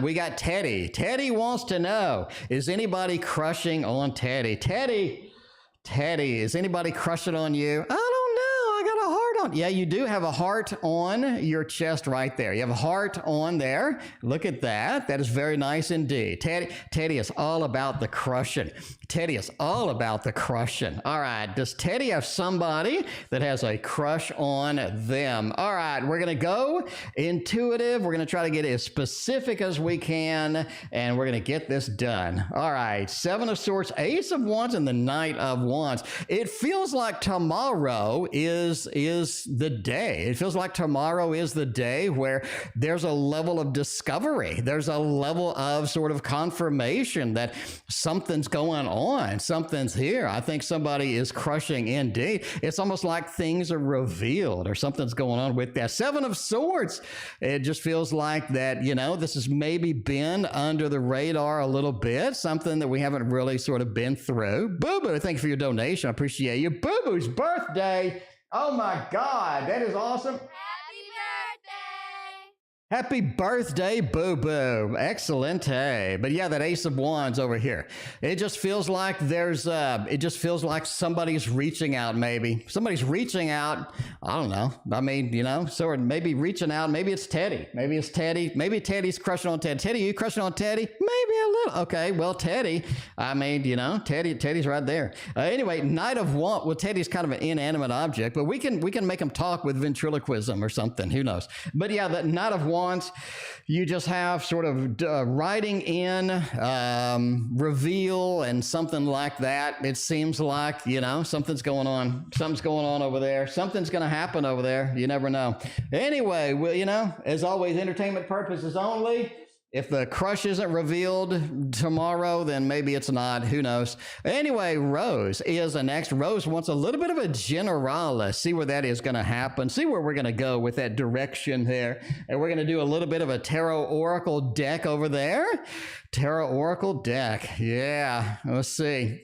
We got Teddy. Teddy wants to know, is anybody crushing on Teddy? Teddy, is anybody crushing on you? I don't know. I got a heart on. Yeah, you do have a heart on your chest right there. You have a heart on there. Look at that. That is very nice indeed. Teddy is all about the crushing. Teddy is all about the crushing. All right. Does Teddy have somebody that has a crush on them? All right. We're going to go intuitive. We're going to try to get as specific as we can, and we're going to get this done. All right. Seven of Swords, Ace of Wands, and the Knight of Wands. It feels like tomorrow is the day. It feels like tomorrow is the day where there's a level of discovery. There's a level of sort of confirmation that something's going on. Something's here. I think somebody is crushing indeed. It's almost like things are revealed or something's going on with that. Seven of Swords. It just feels like that, this has maybe been under the radar a little bit, something that we haven't really sort of been through. BooBoo, thank you for your donation. I appreciate you. BooBoo's birthday. Oh my God, that is awesome. Happy birthday, BooBoo. Excellent, hey. But yeah, that Ace of Wands over here. It just feels like somebody's reaching out, maybe. Somebody's reaching out. I don't know. I mean, sort of maybe reaching out. Maybe it's Teddy. Maybe Teddy's crushing on Teddy. Teddy, are you crushing on Teddy? Maybe a little. Okay, well, Teddy, Teddy's right there. Anyway, Knight of Wands. Well, Teddy's kind of an inanimate object, but we can make him talk with ventriloquism or something. Who knows? But yeah, that Knight of Wands, you just have sort of writing in, reveal, and something like that. It seems like, something's going on. Something's going on over there. Something's going to happen over there. You never know. Anyway, well, as always, entertainment purposes only. If the crush isn't revealed tomorrow, then maybe it's not. Who knows? Anyway, Rose is the next. Rose wants a little bit of a generalis. See where that is going to happen. See where we're going to go with that direction there. And we're going to do a little bit of a tarot oracle deck over there. Tarot oracle deck. Yeah. Let's see.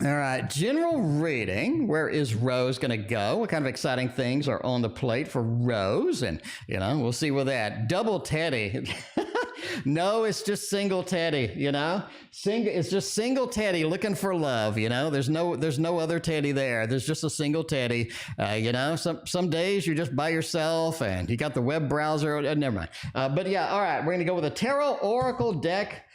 All right, general reading. Where is Rose going to go? What kind of exciting things are on the plate for Rose? And, you know, we'll see with that. Double Teddy. No, it's just single Teddy, you know? It's just single Teddy looking for love, you know? There's no other Teddy there. There's just a single Teddy. You know, some days you're just by yourself and you got the web browser. Never mind. But yeah, all right, we're going to go with a tarot oracle deck.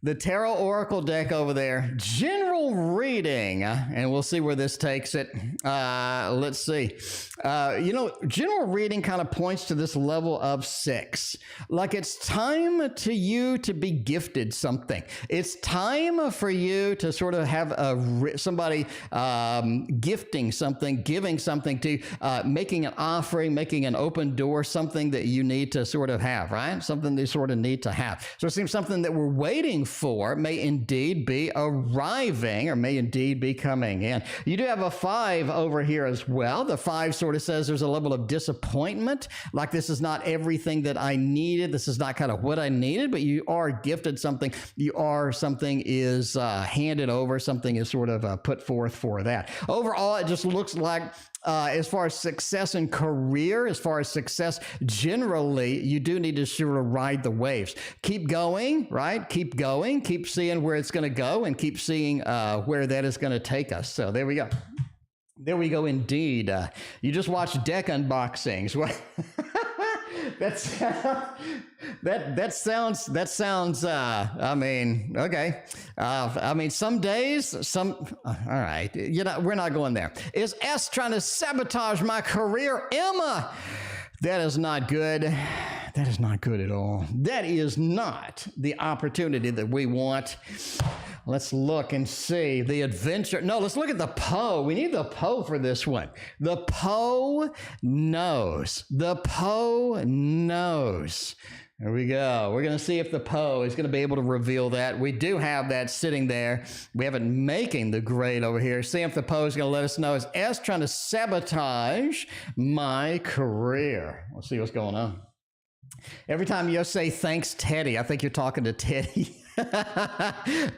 The tarot oracle deck over there, general reading, and we'll see where this takes it. Let's see. You know, general reading kind of points to this level of 6. Like it's time to you to be gifted something. It's time for you to sort of have somebody gifting something, giving something to, making an offering, making an open door, something that you need to sort of have, right? Something they sort of need to have. So it seems something that we're waiting for may indeed be arriving or may indeed be coming in. You do have a 5 over here as well. The 5 sort of says there's a level of disappointment, like this is not everything that I needed. This is not kind of what I needed, but you are gifted something. Something is handed over. Something is sort of put forth for that. Overall, it just looks like as far as success in career, as far as success generally, you do need to sort of ride the waves. Keep going, right? Keep going. Keep seeing where it's going to go and keep seeing where that is going to take us. So there we go. There we go indeed. You just watched deck unboxings. That sounds I mean, okay. I mean, some days, all right, you know, we're not going there. Is S trying to sabotage my career? Emma, that is not good. That is not good at all. That is not the opportunity that we want. Let's look and see the adventure. No, let's look at the Poe. We need the Poe for this one. The Poe knows. The Poe knows. There we go. We're going to see if the Poe is going to be able to reveal that. We do have that sitting there. We have it making the grade over here. See if the Poe is going to let us know. Is S trying to sabotage my career? Let's see what's going on. Every time you say thanks, Teddy, I think you're talking to Teddy.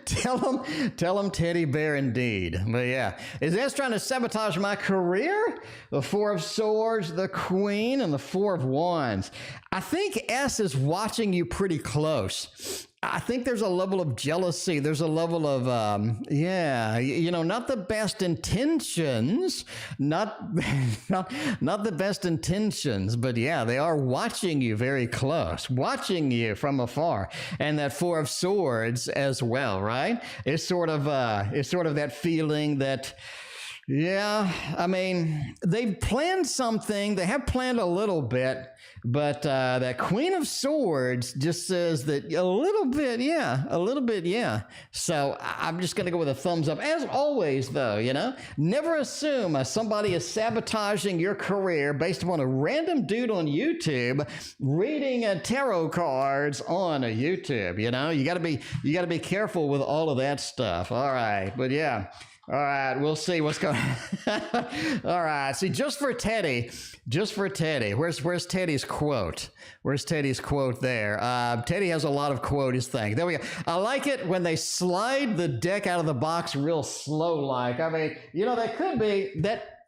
Tell him Teddy Bear indeed. But yeah, is S trying to sabotage my career? The 4 of Swords, the Queen, and the 4 of Wands. I think S is watching you pretty close. I think there's a level of jealousy. There's a level of, you know, not the best intentions, not the best intentions, but yeah, they are watching you very close, watching you from afar. And that 4 of Swords as well, right? It's sort of that feeling that, yeah, I mean, they've planned something. They have planned a little bit, but that Queen of Swords just says that a little bit, yeah. So I'm just going to go with a thumbs up. As always, though, you know, never assume somebody is sabotaging your career based upon a random dude on YouTube reading tarot cards on YouTube. You know, you got to be careful with all of that stuff. All right, but yeah. All right, we'll see what's going on. All right, see, just for Teddy, where's Teddy's quote? Where's Teddy's quote there? Teddy has a lot of quotes things. There we go. I like it when they slide the deck out of the box real slow-like. I mean, you know, that could be that.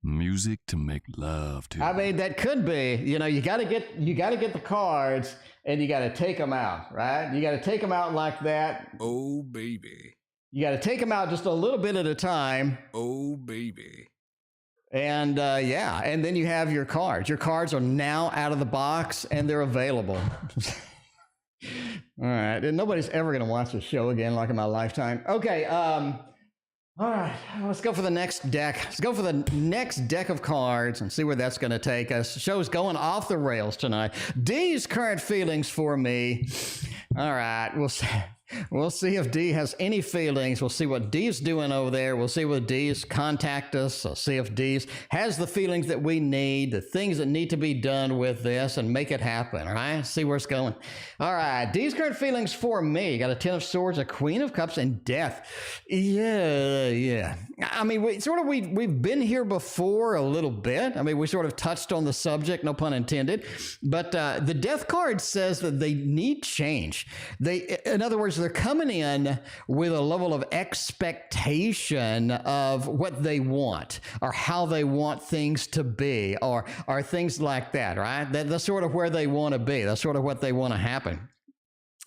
Music to make love to. I mean, that could be, you know, you got to get the cards and you got to take them out, right? You got to take them out like that. Oh, baby. You got to take them out just a little bit at a time. Oh, baby. And yeah, and then you have your cards. Your cards are now out of the box and they're available. All right, and nobody's ever going to watch this show again like in my lifetime. Okay, all right, let's go for the next deck. Let's go for the next deck of cards and see where that's going to take us. The show's going off the rails tonight. D's current feelings for me. All right, we'll see. We'll see if D has any feelings. We'll see what D's doing over there. We'll see what D's contact us. We'll see if D's has the feelings that we need, the things that need to be done with this, and make it happen, all right? See where it's going. All right, D's current feelings for me. Got a 10 of Swords, a Queen of Cups, and Death. Yeah. I mean, we've been here before a little bit. I mean, we sort of touched on the subject, no pun intended. But the Death card says that they need change. In other words, they're coming in with a level of expectation of what they want or how they want things to be or things like that, right? That's sort of where they want to be. That's sort of what they want to happen.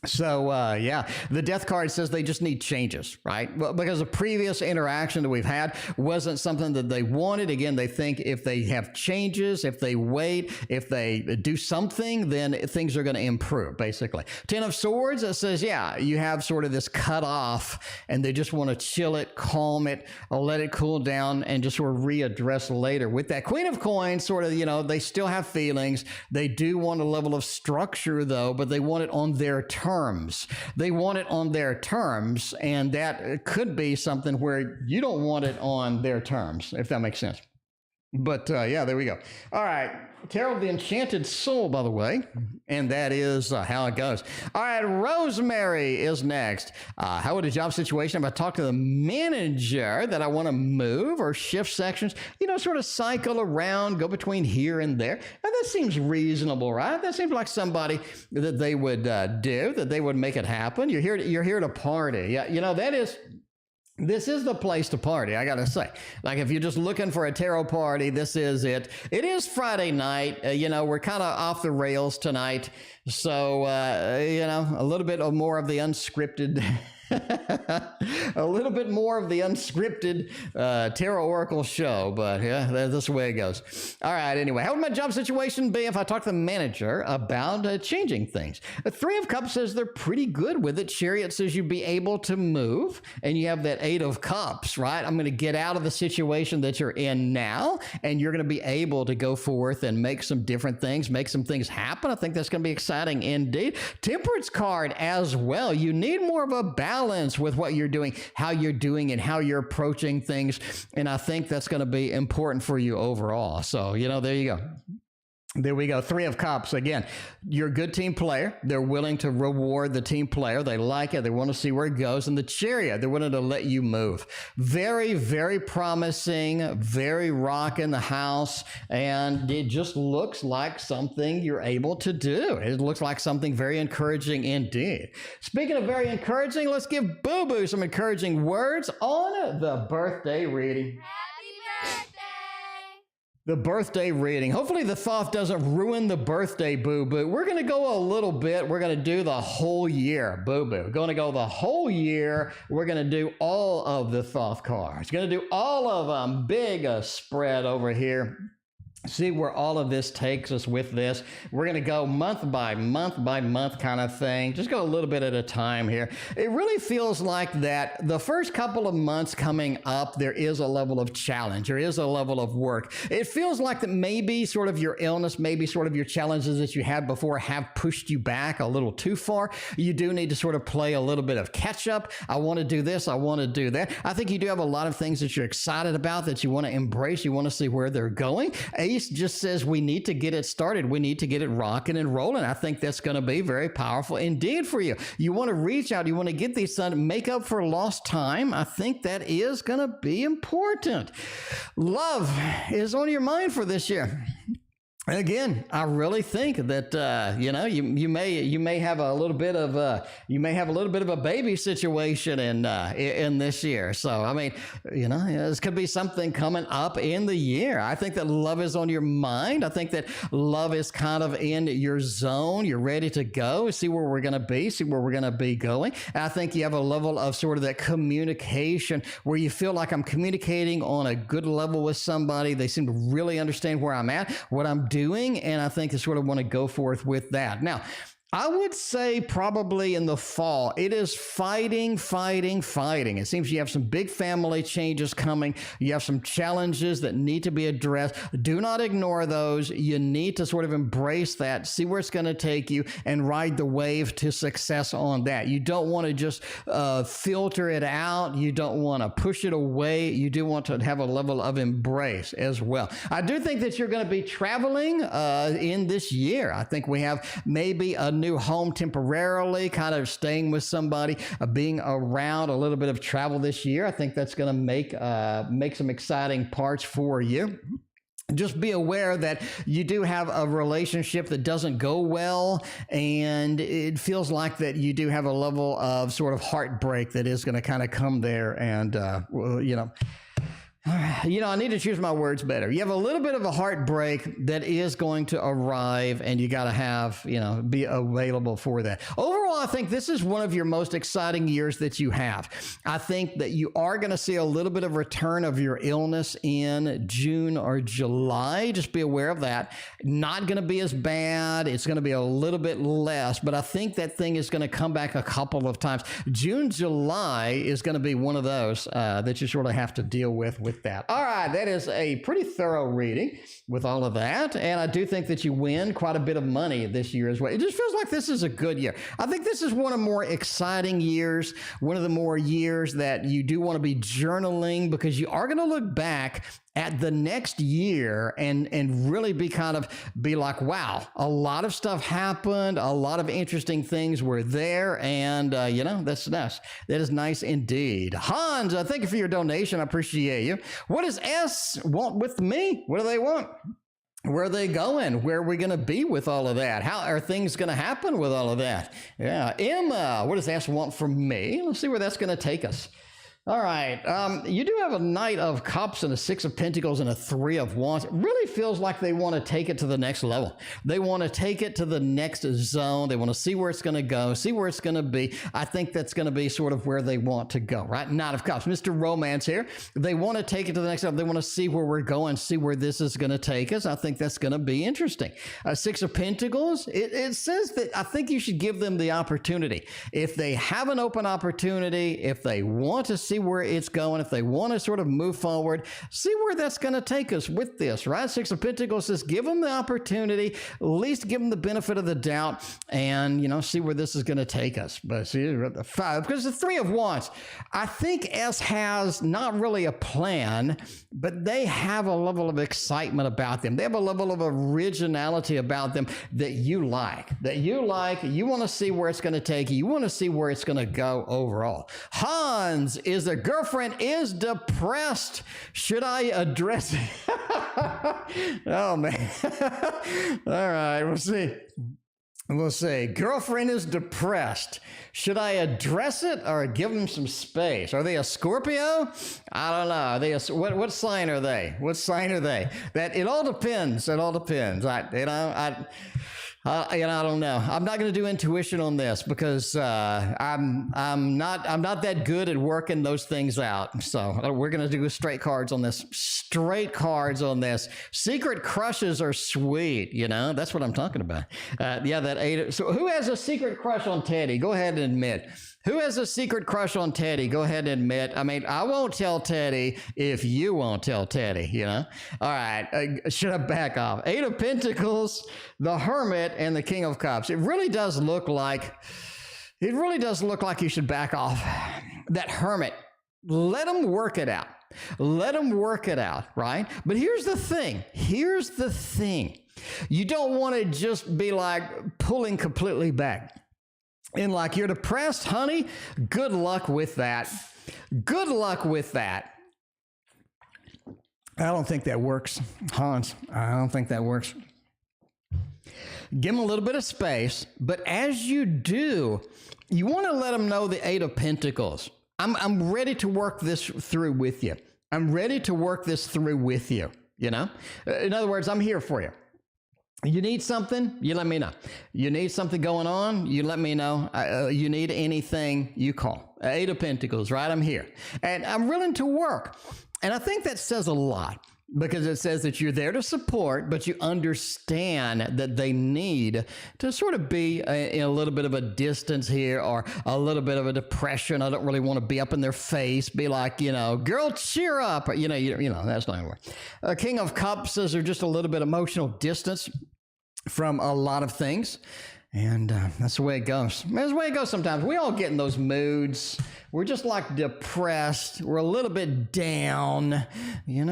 So, yeah, the Death card says they just need changes, right? Well, because the previous interaction that we've had wasn't something that they wanted. Again, they think if they have changes, if they wait, if they do something, then things are going to improve, basically. 10 of Swords, it says, yeah, you have sort of this cut off and they just want to chill it, calm it, let it cool down and just sort of readdress later. With that Queen of Coins, sort of, you know, they still have feelings. They do want a level of structure, though, but they want it on their terms. They want it on their terms, and that could be something where you don't want it on their terms, if that makes sense. But yeah, there we go. All right, Tarot of the Enchanted Soul, by the way, and that is how it goes. All right, Rosemary is next. How would a job situation if I talk to the manager that I want to move or shift sections, you know, sort of cycle around, go between here and there? And that seems reasonable, right? That seems like somebody that they would do, that they would make it happen. You're here to party. Yeah, you know, this is the place to party, I gotta say. Like, if you're just looking for a tarot party, this is it. It is Friday night. You know, we're kind of off the rails tonight. So, you know, a little bit more of the unscripted... a little bit more of the unscripted Tarot Oracle show, but yeah, that's the way it goes. All right, anyway, how would my job situation be if I talk to the manager about changing things? The 3 of Cups says they're pretty good with it. Chariot says you'd be able to move, and you have that 8 of Cups, right? I'm going to get out of the situation that you're in now, and you're going to be able to go forth and make some different things, make some things happen. I think that's going to be exciting indeed. Temperance card as well. You need more of a balance with what you're doing, how you're doing, and how you're approaching things. And I think that's going to be important for you overall. So, you know, there you go. There we go. 3 of Cups. Again, you're a good team player. They're willing to reward the team player. They like it. They want to see where it goes. And the Chariot, they're willing to let you move. Very, very promising, very rocking the house. And it just looks like something you're able to do. It looks like something very encouraging indeed. Speaking of very encouraging, let's give BooBoo some encouraging words on the birthday reading. The birthday reading. Hopefully the thoth doesn't ruin the birthday, BooBoo. We're going to go a little bit. We're going to do the whole year, BooBoo. We're going to go the whole year. We're going to do all of the thoth cards. Going to do all of them. Big spread over here. See where all of this takes us with this. We're going to go month by month kind of thing. Just go a little bit at a time here. It really feels like that the first couple of months coming up, there is a level of challenge. There is a level of work. It feels like that maybe sort of your illness, maybe sort of your challenges that you had before have pushed you back a little too far. You do need to sort of play a little bit of catch up. I want to do this. I want to do that. I think you do have a lot of things that you're excited about that you want to embrace. You want to see where they're going. Just says we need to get it started. We need to get it rocking and rolling. I think that's going to be very powerful indeed for you. You want to reach out. You want to get these done, make up for lost time. I think that is going to be important. Love is on your mind for this year. Again, I really think that you know, you may have a little bit of a baby situation in this year. So I mean, you know, this could be something coming up in the year. I think that love is on your mind. I think that love is kind of in your zone. You're ready to go. See where we're going to be. See where we're going to be going. And I think you have a level of sort of that communication where you feel like I'm communicating on a good level with somebody. They seem to really understand where I'm at, what I'm doing, and I think I sort of want to go forth with that. Now, I would say probably in the fall. It is fighting. It seems you have some big family changes coming. You have some challenges that need to be addressed. Do not ignore those. You need to sort of embrace that, see where it's going to take you, and ride the wave to success on that. You don't want to just filter it out. You don't want to push it away. You do want to have a level of embrace as well. I do think that you're going to be traveling in this year. I think we have maybe a new home temporarily, kind of staying with somebody, being around, a little bit of travel this year. I think that's going to make some exciting parts for you. Just be aware that you do have a relationship that doesn't go well, and it feels like that you do have a level of sort of heartbreak that is going to kind of come there, and I need to choose my words better. You have a little bit of a heartbreak that is going to arrive, and you got to have, be available for that. Overall, I think this is one of your most exciting years that you have. I think that you are going to see a little bit of return of your illness in June or July. Just be aware of that. Not going to be as bad. It's going to be a little bit less, but I think that thing is going to come back a couple of times. June, July is going to be one of those that you sort of have to deal with that. All right, that is a pretty thorough reading with all of that, and I do think that you win quite a bit of money this year as well. It just feels like this is a good year. I think this is one of the more exciting years, one of the more years that you do want to be journaling, because you are going to look back at the next year and really be like, wow, a lot of stuff happened, a lot of interesting things were there, and that's nice. That is nice indeed. Hans, thank you for your donation. I appreciate you. What does S want with me? What do they want? Where are they going? Where are we going to be with all of that? How are things going to happen with all of that? Yeah. Emma, what does S want from me? Let's see where that's going to take us. All right. You do have a Knight of Cups and a Six of Pentacles and a Three of Wands. It really feels like they want to take it to the next level. They want to take it to the next zone. They want to see where it's going to go, see where it's going to be. I think that's going to be sort of where they want to go, right? Knight of Cups. Mr. Romance here. They want to take it to the next level. They want to see where we're going, see where this is going to take us. I think that's going to be interesting. Six of Pentacles. It says that I think you should give them the opportunity. If they have an open opportunity, if they want to see where it's going, if they want to sort of move forward, see where that's going to take us with this, right? Six of Pentacles says give them the opportunity, at least give them the benefit of the doubt, and see where this is going to take us. But see, the five, because the Three of Wands, I think S has not really a plan, but they have a level of excitement about them. They have a level of originality about them that you like. You want to see where it's going to take you. You want to see where it's going to go overall. Hans, is their girlfriend is depressed. Should I address it? Oh, man. All right, we'll see. We'll see. Girlfriend is depressed. Should I address it or give them some space? Are they a Scorpio? I don't know. What sign are they? What sign are they? It all depends. It all depends. I don't know. I'm not going to do intuition on this because I'm not that good at working those things out. So we're going to do straight cards on this. Straight cards on this. Secret crushes are sweet. That's what I'm talking about. That eight. So who has a secret crush on Teddy? Go ahead and admit. Who has a secret crush on Teddy? Go ahead and admit. I mean, I won't tell Teddy if you won't tell Teddy, All right. Should I back off? Eight of Pentacles, the Hermit, and the King of Cups. It really does look like you should back off. That Hermit, let him work it out. Let him work it out, right? But here's the thing. You don't want to just be like pulling completely back. And like, you're depressed, honey, good luck with that. Good luck with that. I don't think that works, Hans. I don't think that works. Give them a little bit of space, but as you do, you want to let them know the Eight of Pentacles. I'm ready to work this through with you. I'm ready to work this through with you, In other words, I'm here for you. You need something, you let me know. You need something going on, you let me know. You need anything, you call. Eight of Pentacles, right? I'm here. And I'm willing to work. And I think that says a lot. because it says that you're there to support, but you understand that they need to sort of be in a little bit of a distance here, or a little bit of a depression. I don't really want to be up in their face, be like, girl, cheer up. You know, that's not going to work. King of Cups says there's just a little bit emotional distance from a lot of things. And that's the way it goes. That's the way it goes sometimes. We all get in those moods. We're just like depressed. We're a little bit down. You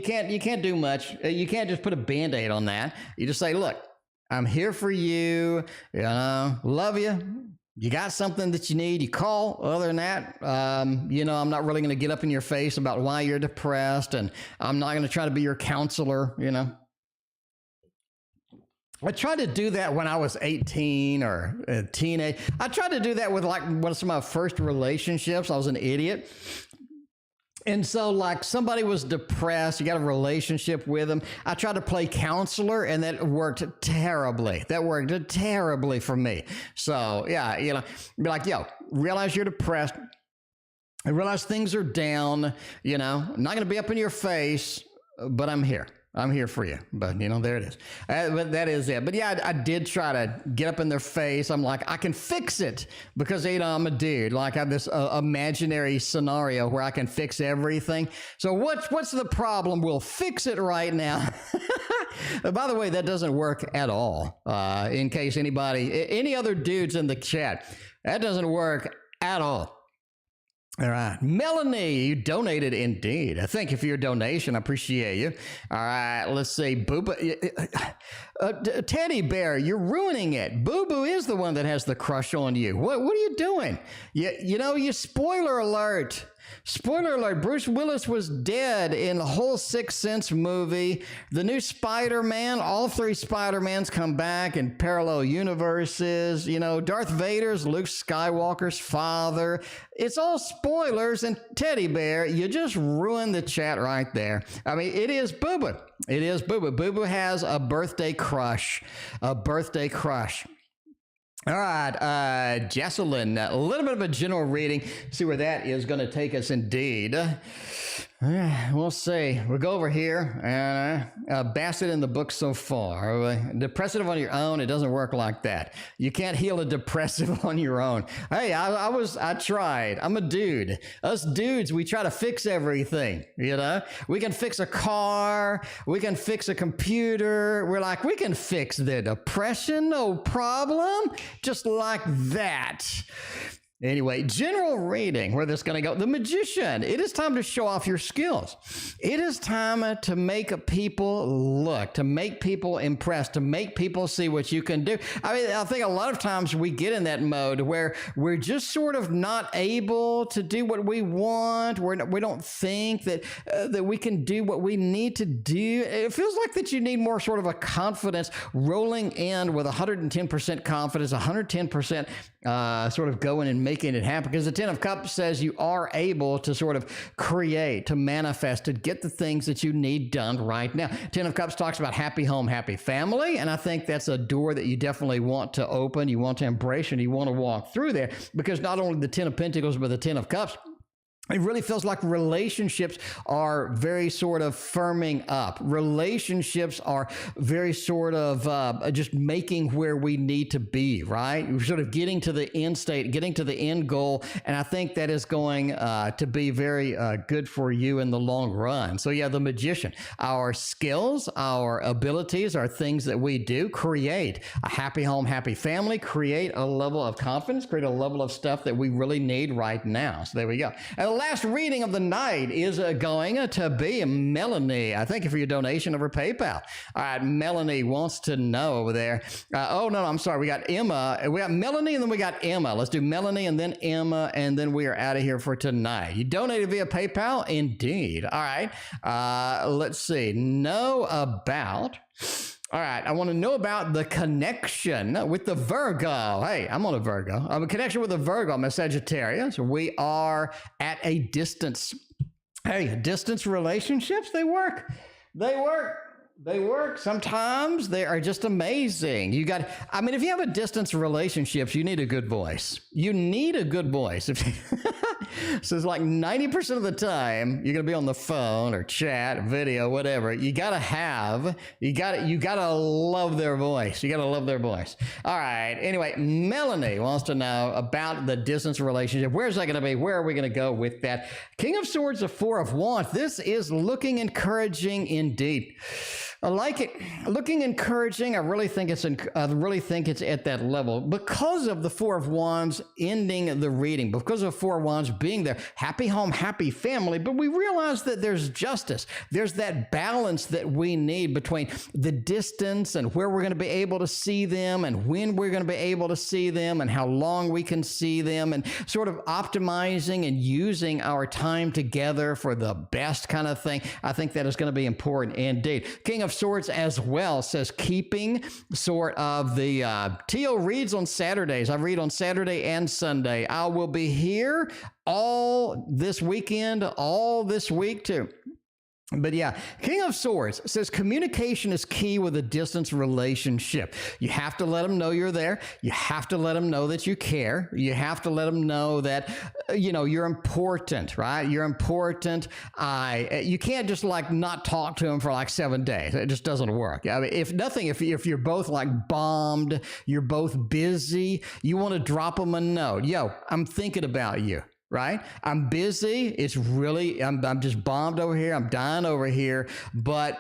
can't do much. You can't just put a Band-Aid on that. You just say, look, I'm here for you. Love you. You got something that you need, you call. Other than that, I'm not really going to get up in your face about why you're depressed, and I'm not going to try to be your counselor, I tried to do that when I was 18 or a teenage. I tried to do that with like one of my first relationships. I was an idiot. And so like somebody was depressed, you got a relationship with them. I tried to play counselor, and that worked terribly. That worked terribly for me. So yeah, be like, yo, realize you're depressed. I realize things are down, I'm not going to be up in your face, but I'm here. I'm here for you. But, there it is. But that is it. But yeah, I did try to get up in their face. I'm like, I can fix it because, I'm a dude. Like I have this imaginary scenario where I can fix everything. So what's the problem? We'll fix it right now. By the way, that doesn't work at all. In case any other dudes in the chat, that doesn't work at all. All right. Melanie, you donated indeed. Thank you for your donation. I appreciate you. All right. Let's see. BooBoo. Teddy Bear, you're ruining it. BooBoo is the one that has the crush on you. What are you doing? You spoiler alert. Spoiler alert, Bruce Willis was dead in the whole Sixth Sense movie. The new Spider-Man, all three Spider-Mans come back in parallel universes. Darth Vader's Luke Skywalker's father. It's all spoilers, and Teddy Bear, you just ruined the chat right there. I mean, it is BooBoo. It is BooBoo. BooBoo has a birthday crush. A birthday crush. All right, Jaseline, a little bit of a general reading, see where that is going to take us indeed. We'll see. We'll go over here and Bassett in the book so far. Depressive on your own, it doesn't work like that. You can't heal a depressive on your own. Hey, I tried. I'm a dude. Us dudes, we try to fix everything, We can fix a car. We can fix a computer. We're like, we can fix the depression, no problem. Just like that. Anyway, general reading, where this is going to go. The Magician, it is time to show off your skills. It is time to make people look, to make people impressed, to make people see what you can do. I mean, I think a lot of times we get in that mode where we're just sort of not able to do what we want. We don't think that we can do what we need to do. It feels like that you need more sort of a confidence, rolling in with 110% confidence, 110% sort of going and making it happen, because the Ten of Cups says you are able to sort of create, to manifest, to get the things that you need done right now. Ten of Cups talks about happy home, happy family, and I think that's a door that you definitely want to open, you want to embrace, and you want to walk through there, because not only the Ten of Pentacles, but the Ten of Cups, it really feels like relationships are very sort of firming up. Relationships are very sort of just making where we need to be, right? We're sort of getting to the end state, getting to the end goal. And I think that is going to be very good for you in the long run. So yeah, the Magician, our skills, our abilities are things that we do. Create a happy home, happy family, create a level of confidence, create a level of stuff that we really need right now. So there we go. And the last reading of the night is going to be Melanie. I thank you for your donation over PayPal. All right, Melanie wants to know over there. Oh, no, I'm sorry. We got Emma. We got Melanie, and then we got Emma. Let's do Melanie and then Emma, and then we are out of here for tonight. You donated via PayPal? Indeed. All right. Let's see. All right, I want to know about the connection with the Virgo. Hey, I'm on a Virgo. I'm a connection with the Virgo. I'm a Sagittarius. We are at a distance. Hey, distance relationships, they work. They work. They work. Sometimes they are just amazing. If you have a distance relationships, you need a good voice. You need a good voice. So it's like 90% of the time you're going to be on the phone or chat, video, whatever. You got to love their voice. You got to love their voice. All right. Anyway, Melanie wants to know about the distance relationship. Where's that going to be? Where are we going to go with that? King of Swords, the Four of Wands. This is looking encouraging indeed. I like it. Looking encouraging. I really think it's at that level because of the Four of Wands ending the reading, because of Four of Wands being there. Happy home, happy family. But we realize that there's justice. There's that balance that we need between the distance and where we're going to be able to see them and when we're going to be able to see them and how long we can see them, and sort of optimizing and using our time together for the best kind of thing. I think that is going to be important indeed. King of Swords as well says keeping sort of the Teo reads on Saturdays. I read on Saturday and Sunday. I will be here all this weekend, all this week too. But yeah, King of Swords says communication is key with a distance relationship. You have to let them know you're there. You have to let them know that you care. You have to let them know that, you're important, right? You're important. You can't just like not talk to them for like 7 days. It just doesn't work. I mean, if nothing, if you're both like bombed, you're both busy, you want to drop them a note. Yo, I'm thinking about you. Right? I'm busy. It's really, I'm just bombed over here. I'm dying over here, but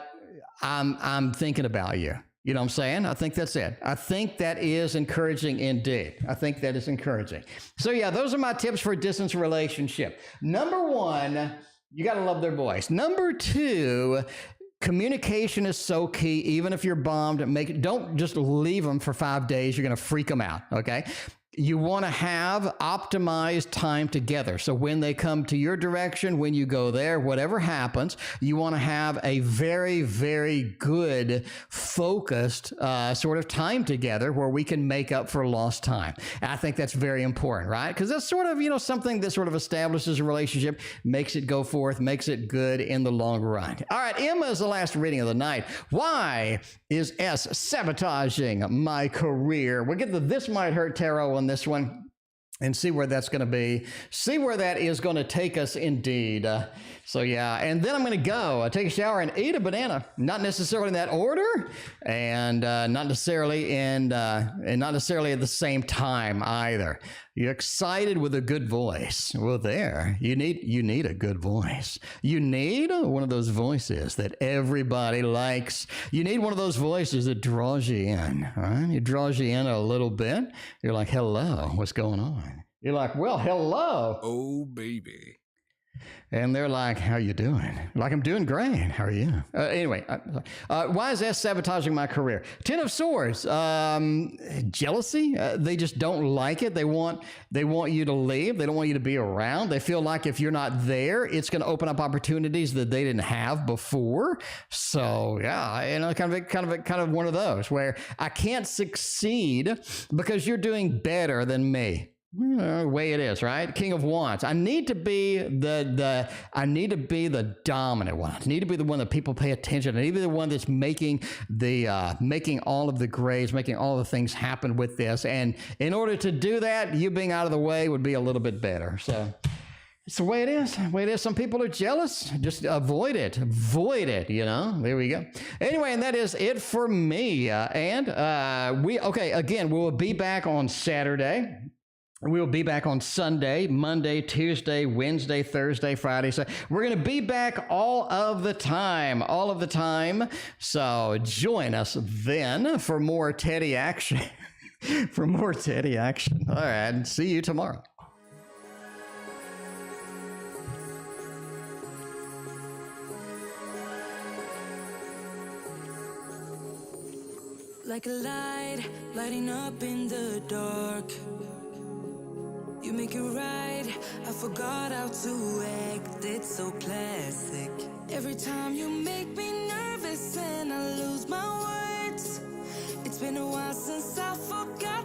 I'm thinking about you. You know what I'm saying? I think that's it. I think that is encouraging indeed. I think that is encouraging. So yeah, those are my tips for a distance relationship. Number one, you got to love their voice. Number two, communication is so key. Even if you're bombed, don't just leave them for 5 days. You're going to freak them out. Okay. You want to have optimized time together. So when they come to your direction, when you go there, whatever happens, you want to have a very, very good focused sort of time together where we can make up for lost time. And I think that's very important, right? Because that's sort of, something that sort of establishes a relationship, makes it go forth, makes it good in the long run. All right, Emma is the last reading of the night. Why is S sabotaging my career? We'll get the This Might Hurt Tarot on this one and see where that's going to be. See where that is going to take us indeed. So yeah, and then I'm going to go take a shower and eat a banana. Not necessarily in that order, and not necessarily and not necessarily at the same time either. You're excited with a good voice. Well, there, you need a good voice. You need one of those voices that everybody likes. You need one of those voices that draws you in. All right? It draws you in a little bit. You're like, hello, what's going on? You're like, well, hello. Oh, baby. And they're like, how you doing? Like, I'm doing great. How are you? Anyway, why is S sabotaging my career? Ten of Swords, jealousy. They just don't like it. They want you to leave. They don't want you to be around. They feel like if you're not there, it's going to open up opportunities that they didn't have before. So yeah, kind of one of those where I can't succeed because you're doing better than me. The way it is, right? King of Wands. I need to be the dominant one. I need to be the one that people pay attention. I need to be the one that's making all of the grades, making all the things happen with this. And in order to do that, you being out of the way would be a little bit better. So it's the way it is. The way it is. Some people are jealous. Just avoid it. Avoid it, There we go. Anyway, and that is it for me. Again, we'll be back on Saturday. We'll be back on Sunday, Monday, Tuesday, Wednesday, Thursday, Friday. So we're going to be back all of the time. So join us then for more Teddy action. All right. See you tomorrow. Like a light, lighting up in the dark. You make it right, I forgot how to act, it's so classic. Every time you make me nervous and I lose my words. It's been a while since I forgot